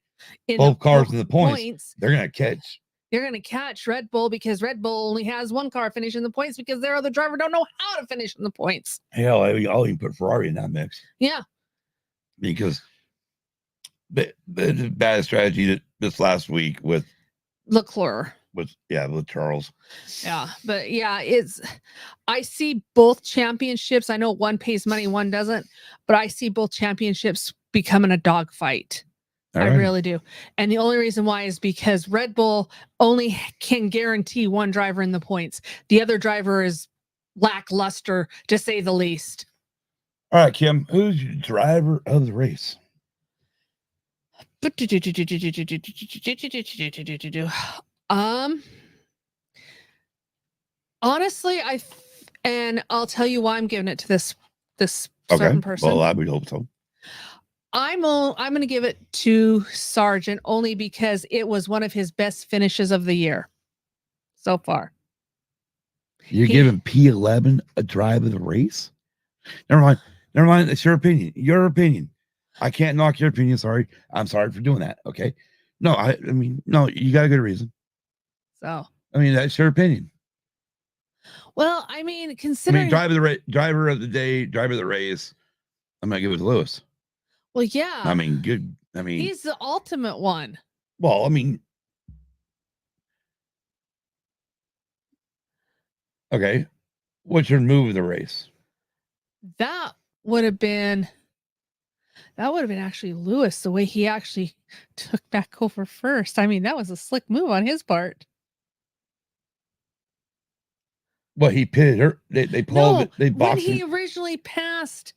both cars in the points, they're gonna catch. They're gonna catch Red Bull because Red Bull only has one car finishing the points because their other driver don't know how to finish in the points. Hell, I'll even put Ferrari in that mix. Yeah, because the bad strategy this last week with Leclerc. With Charles. Yeah, but I see both championships. I know one pays money, one doesn't, but I see both championships becoming a dogfight. I really do. And the only reason why is because Red Bull only can guarantee one driver in the points. The other driver is lackluster, to say the least. All right, Kim, who's your driver of the race? Honestly, and I'll tell you why I'm giving it to this certain person. Well, I would hope so. I'm going to give it to Sargent only because it was one of his best finishes of the year so far. You're giving P11 a drive of the race? Never mind. It's your opinion. I can't knock your opinion. Sorry. I'm sorry for doing that. Okay. No, I mean, you got a good reason. So, I mean, that's your opinion. Well, I mean, considering driver of the day, driver of the race, I'm gonna give it to Lewis. Well, yeah. I mean, good. I mean, he's the ultimate one. Well, I mean, okay. What's your move of the race? That would have been actually Lewis, the way he actually took back over first. I mean, that was a slick move on his part. Well, he pitted her. They pulled it. They boxed when he originally passed.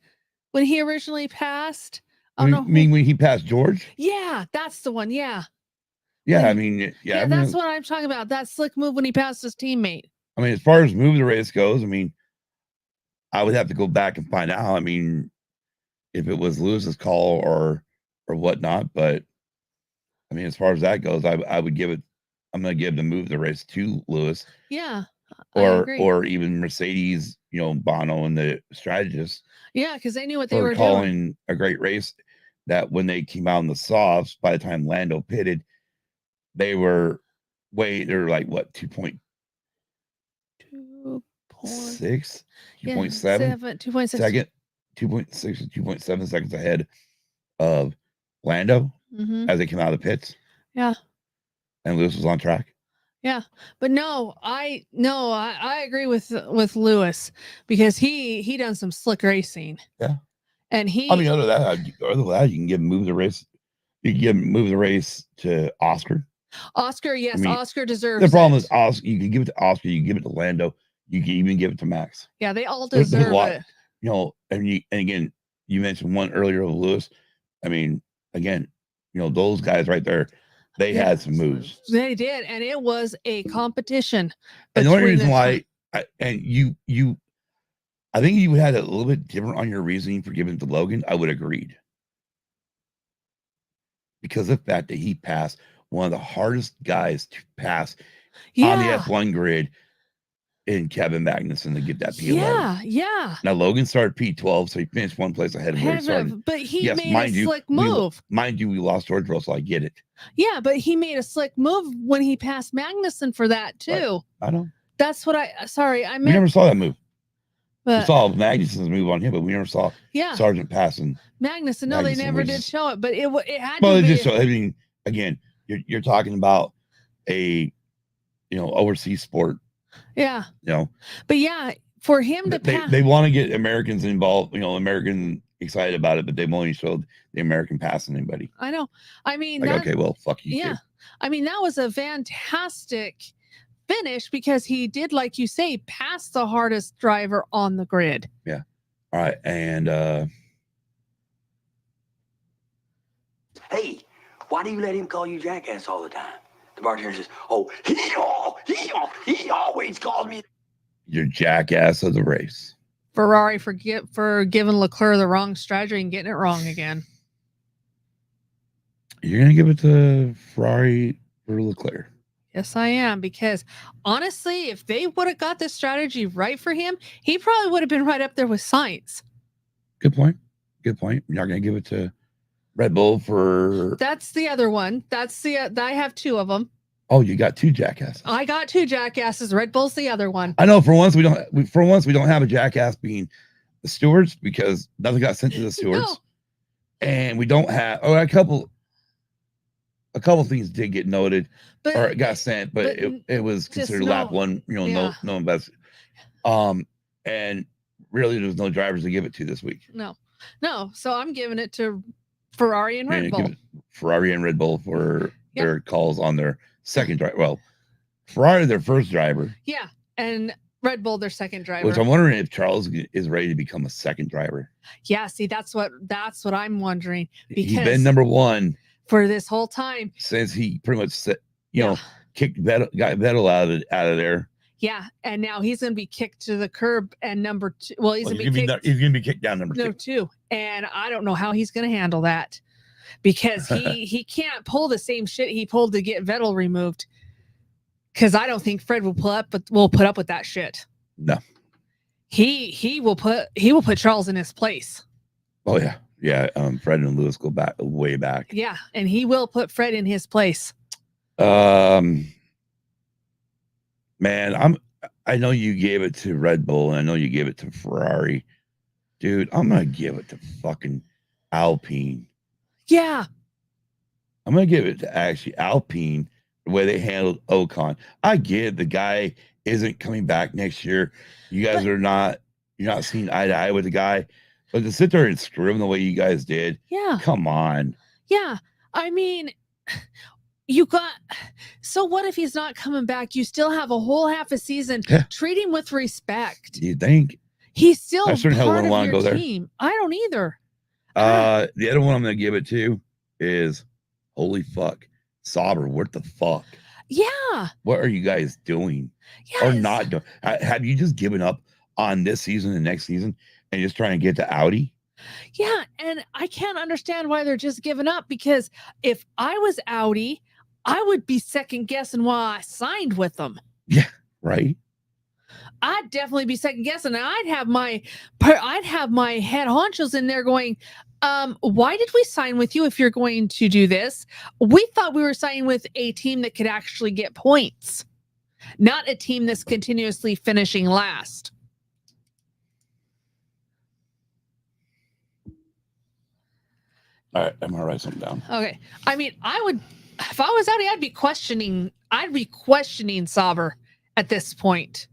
I mean, when he passed George? Yeah, that's the one. Yeah. Yeah, I mean, yeah. That's what I'm talking about. That slick move when he passed his teammate. I mean, as far as move the race goes, I mean, I would have to go back and find out. I mean, if it was Lewis's call or whatnot, but I mean, as far as that goes, I would give it. I'm going to give the move the race to Lewis. Yeah. Or even Mercedes, Bono and the strategists. Yeah, because they knew what they were calling doing. A great race. That when they came out in the softs, by the time Lando pitted, they were like what 2.6, 2.7 2.6 second. 2.6 to 2.7 seconds ahead of Lando as they came out of the pits. Yeah. And Lewis was on track. Yeah, but I agree with Lewis because he done some slick racing. Yeah, and other than that, you can move the race. You can move the race to Oscar. Oscar, yes, Oscar deserves. The problem is Oscar. You can give it to Oscar. You can give it to Lando. You can even give it to Max. Yeah, they all deserve it. And again, you mentioned one earlier of Lewis. I mean, again, those guys right there. They had some moves. They did, and it was a competition. And the only reason why, I think you had a little bit different on your reasoning for giving it to Logan. I would have agreed. Because of the fact that he passed one of the hardest guys to pass on the F1 grid in Kevin Magnussen to get that P11. Yeah. Now, Logan started P12, so he finished one place ahead of where he started. But he made a slick move. Mind you, we lost George Russell. I get it. Yeah, but he made a slick move when he passed Magnussen for that, too. Right. I know. That's what I meant. We never saw that move. But, we saw Magnussen's move on him, but we never saw Sargent passing Magnussen. No, they never did show it, but it had to be. Just I mean, again, you're talking about a overseas sport. Yeah. But yeah, for him to pass, they want to get Americans involved, Americans excited about it, but they've only showed the American passing anybody. I know. I mean, okay, well, fuck you. Yeah. Too. I mean, that was a fantastic finish because he did, like you say, pass the hardest driver on the grid. Yeah. All right. And hey, why do you let him call you jackass all the time? The bartender says, "Oh, he always calls me." You're jackass of the race. Ferrari for giving Leclerc the wrong strategy and getting it wrong again. You're gonna give it to Ferrari for Leclerc. Yes, I am, because honestly, if they would have got this strategy right for him, he probably would have been right up there with Sainz. Good point. You're not gonna give it to Red Bull for. That's the other one. I have two of them. Oh, you got two jackasses. I got two jackasses. Red Bull's the other one. I know. For once, we don't have a jackass being the stewards because nothing got sent to the stewards, No. And we don't have a couple things did get noted or it got sent, but it was considered lap one. No invest. And really, there's no drivers to give it to this week. No. So I'm giving it to Ferrari and Red Bull. Ferrari and Red Bull for their calls on their second driver. Well, Ferrari their first driver. Yeah, and Red Bull their second driver. Which I'm wondering if Charles is ready to become a second driver. Yeah, see, that's what I'm wondering. Because he's been number one for this whole time since he pretty much kicked Vettel, got Vettel out of there. Yeah, and now he's going to be kicked to the curb and number two. Well, he's going to be kicked down number two. And I don't know how he's going to handle that because he can't pull the same shit he pulled to get Vettel removed. Because I don't think Fred will put up with that shit. No, he will put Charles in his place. Oh yeah. Fred and Lewis go back way back. Yeah, and he will put Fred in his place. Man, I know you gave it to Red Bull and I know you gave it to Ferrari. Dude, I'm gonna give it to fucking Alpine. Yeah. I'm gonna give it to actually Alpine, the way they handled Ocon. I get the guy isn't coming back next year. You guys you're not seeing eye to eye with the guy, but to sit there and screw him the way you guys did. Yeah. Come on. Yeah. I mean, so what if he's not coming back? You still have a whole half a season. Yeah. Treat him with respect. Do you think? He's still I certainly part wouldn't want to go team. I don't either. The other one I'm going to give it to is, holy fuck, Sauber. What the fuck? Yeah. What are you guys doing? Yes. Or not doing? Have you just given up on this season and next season and just trying to get to Audi? Yeah, and I can't understand why they're just giving up, because if I was Audi, I would be second guessing why I signed with them. Yeah, right. I'd definitely be second guessing. I'd have my head honchos in there going, why did we sign with you if you're going to do this? We thought we were signing with a team that could actually get points, not a team that's continuously finishing last. All right, I'm gonna write something down. Okay. I mean, I would, if I was Audi, I'd be questioning Sauber at this point.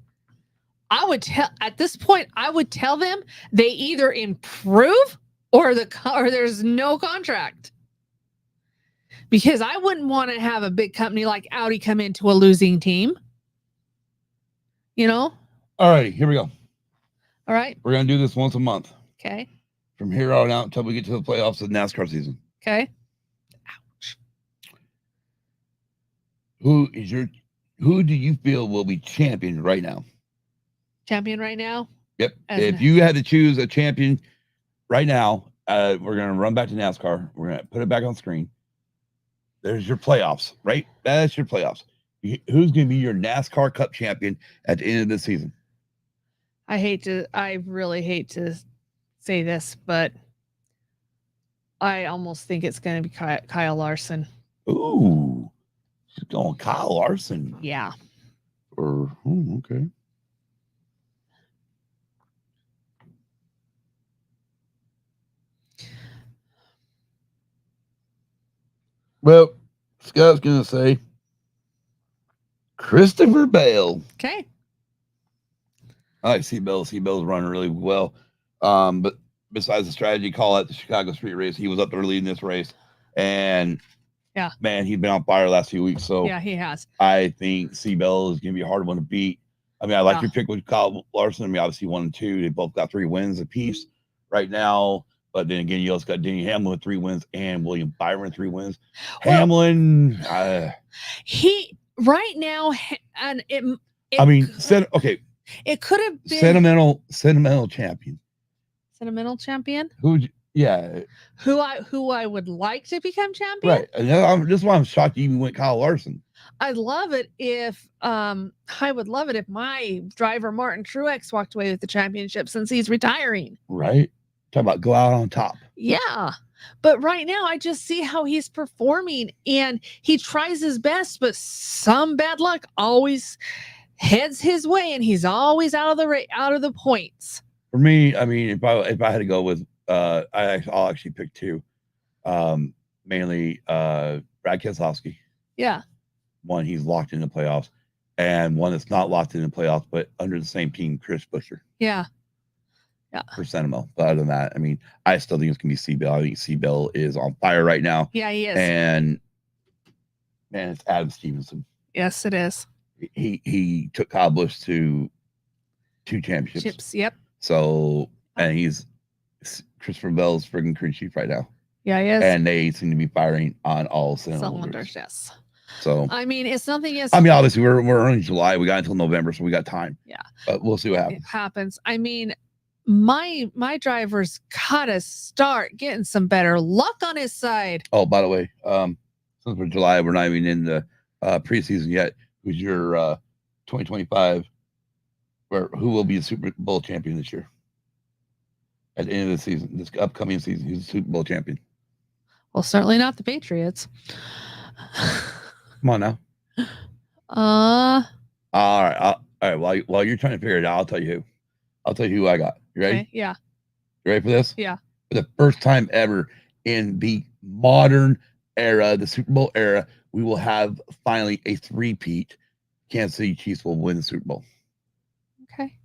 At this point, I would tell them they either improve or there's no contract. Because I wouldn't want to have a big company like Audi come into a losing team. You know? All right, here we go. All right. We're gonna do this once a month. Okay. From here on out until we get to the playoffs of the NASCAR season. Okay. Ouch. Who do you feel will be champion right now? Champion right now? Yep. If you had to choose a champion right now, we're gonna run back to NASCAR. We're gonna put it back on screen. There's your playoffs, right? That's your playoffs. Who's gonna be your NASCAR Cup champion at the end of the season? I really hate to say this, but I almost think it's going to be Kyle Larson. Ooh, she's going Kyle Larson. Yeah. Okay. Well, Scott's going to say Christopher Bale. Okay. I like Seabell's running really well. But besides the strategy call at the Chicago Street Race, he was up there leading this race. And yeah, man, he's been on fire the last few weeks. So yeah, he has. I think Seabell is going to be a hard one to beat. I mean, I like your pick with Kyle Larson. I mean, obviously 1 and 2. They both got 3 wins apiece right now. But then again, you also got Denny Hamlin with 3 wins and William Byron 3 wins. Well, Hamlin, he right now, and okay. It could have been sentimental champion. Sentimental champion? Who I would like to become champion? Right. And this is why I'm shocked you even went Kyle Larson. I'd love it if I would love it if my driver Martin Truex walked away with the championship since he's retiring. Right. Talk about go out on top. Yeah. But right now I just see how he's performing and he tries his best, but some bad luck always heads his way and he's always out of the points. For me, I mean, if I had to go with I'll actually pick 2. Mainly Brad Keselowski. Yeah. One, he's locked in the playoffs, and one that's not locked in the playoffs, but under the same team, Chris Buescher. Yeah. Yeah. For sentimental. But other than that, I mean, I still think it's gonna be Seabell. I think Seabell is on fire right now. Yeah, he is. And man, it's Adam Stevenson. Yes, it is. He took Kyle Busch to 2 championships. Yep. So, and he's Christopher Bell's friggin' crew chief right now. Yeah, he is. And they seem to be firing on all cylinders. Yes. So I mean, it's nothing as I mean, obviously we're early July. We got until November, so we got time. Yeah. But we'll see what happens. It happens. I mean, my driver's gotta start getting some better luck on his side. Oh, by the way, since we're July, we're not even in the preseason yet. Who's your 2025? Who will be the Super Bowl champion this year? At the end of the season, this upcoming season, who's the Super Bowl champion? Well, certainly not the Patriots. Come on now. All right. While you're trying to figure it out, I'll tell you who. I'll tell you who I got. You ready? Okay, yeah. You ready for this? Yeah. For the first time ever in the modern era, the Super Bowl era, we will have finally a 3-peat. Kansas City Chiefs will win the Super Bowl. Okay.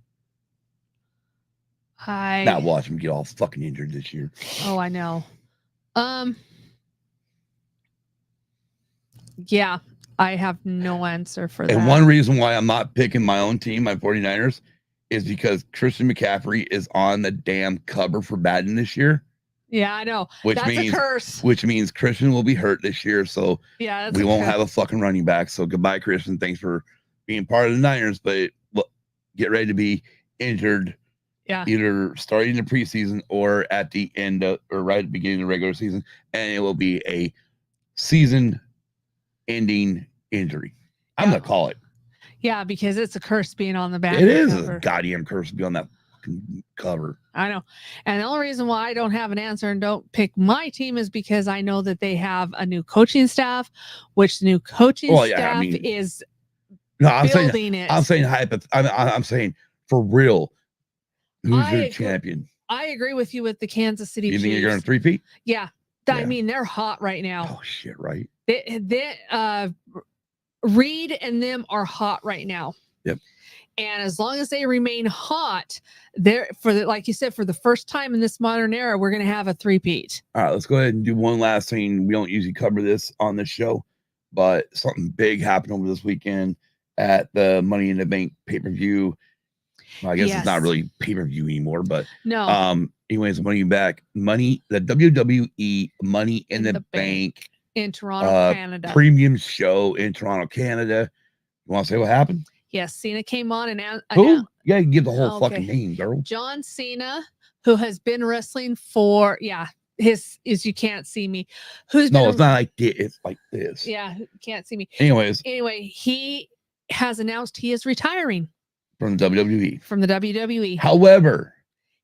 Not watch them get all fucking injured this year. Oh, I know. Yeah, I have no answer for that. And one reason why I'm not picking my own team, my 49ers, is because Christian McCaffrey is on the damn cover for Madden this year. Yeah, I know. That's a curse. Which means Christian will be hurt this year. So yeah, we won't have a fucking running back. So goodbye, Christian. Thanks for being part of the Niners, but get ready to be injured. Yeah. Either starting the preseason or at the end or right at the beginning of the regular season. And it will be a season ending injury. I'm going to call it. Yeah, because it's a curse being on the back. It is a goddamn curse to be on that cover. I know. And the only reason why I don't have an answer and don't pick my team is because I know that they have a new coaching staff, which the new coaching staff is building it. I'm saying for real. Who's your champion? I agree with you with the Kansas City Chiefs. You think you're going to 3-peat? Yeah. I Yeah. mean, they're hot right now. Oh shit! Right. Reed and them are hot right now. Yep. And as long as they remain hot, they're like you said, for the first time in this modern era, we're going to have a three-peat. All right, let's go ahead and do one last thing. We don't usually cover this on this show, but something big happened over this weekend at the Money in the Bank pay-per-view. Well, I guess it's not really pay-per-view anymore, but no. Anyways, the WWE Money in the Bank in Toronto, Canada. Premium show in Toronto, Canada. You want to say what happened? Yes, Cena came on and who? Yeah, you give the whole okay. fucking name, girl. John Cena, who has been wrestling for his is you can't see me. It's not like this. It's like this. Yeah, can't see me. Anyway, he has announced he is retiring from WWE. From the WWE. However,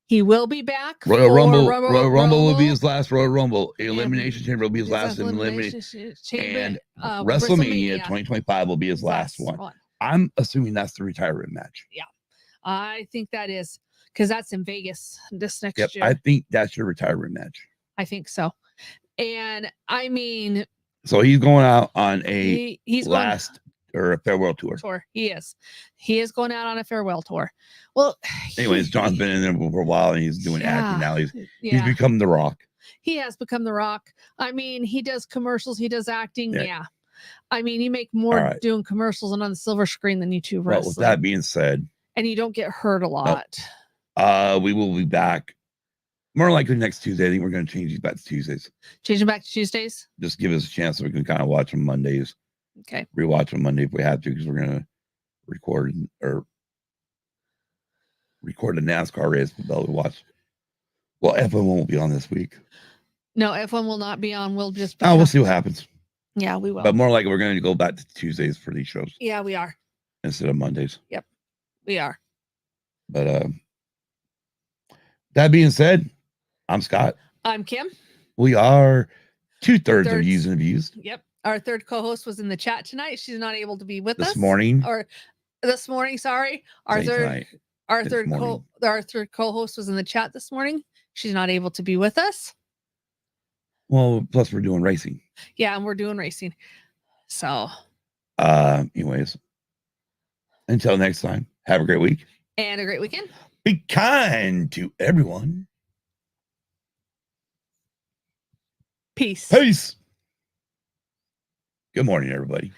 he will be back. Royal Rumble will be his last Royal Rumble. Elimination Chamber will be his last Elimination. And WrestleMania 2025 will be his last one. I'm assuming that's the retirement match. Yeah, I think that is because that's in Vegas this next year. I think that's your retirement match. I think so. And I mean, so he's going out on a a farewell tour. He is going out on a farewell tour. Well, anyways, John's been in there for a while and he's doing acting now. He's become The Rock. He has become The Rock. I mean, he does commercials, he does acting. Yeah. I mean, you make more doing commercials and on the silver screen than you do wrestling. Well, with that being said, and you don't get hurt a lot. We will be back more likely next Tuesday. I think we're going to change these back to Tuesdays. Change them back to Tuesdays? Just give us a chance so we can kind of watch them Mondays. Okay. Rewatch them Monday if we have to, because we're going to record the NASCAR race. But we'll watch. Well, F1 won't be on this week. No, F1 will not be on. We'll just. We'll see what happens. Yeah, we will. But more likely, we're going to go back to Tuesdays for these shows. Yeah, we are. Instead of Mondays. Yep, we are. But that being said, I'm Scott. I'm Kim. We are 2/3 of Used and Abused. Yep. Our third co-host was in the chat tonight. She's not able to be with us this morning. Sorry. Our third co-host was in the chat this morning. She's not able to be with us. Well, plus we're doing racing. Yeah, and we're doing racing. So, anyways, until next time, have a great week and a great weekend. Be kind to everyone. Peace. Good morning, everybody.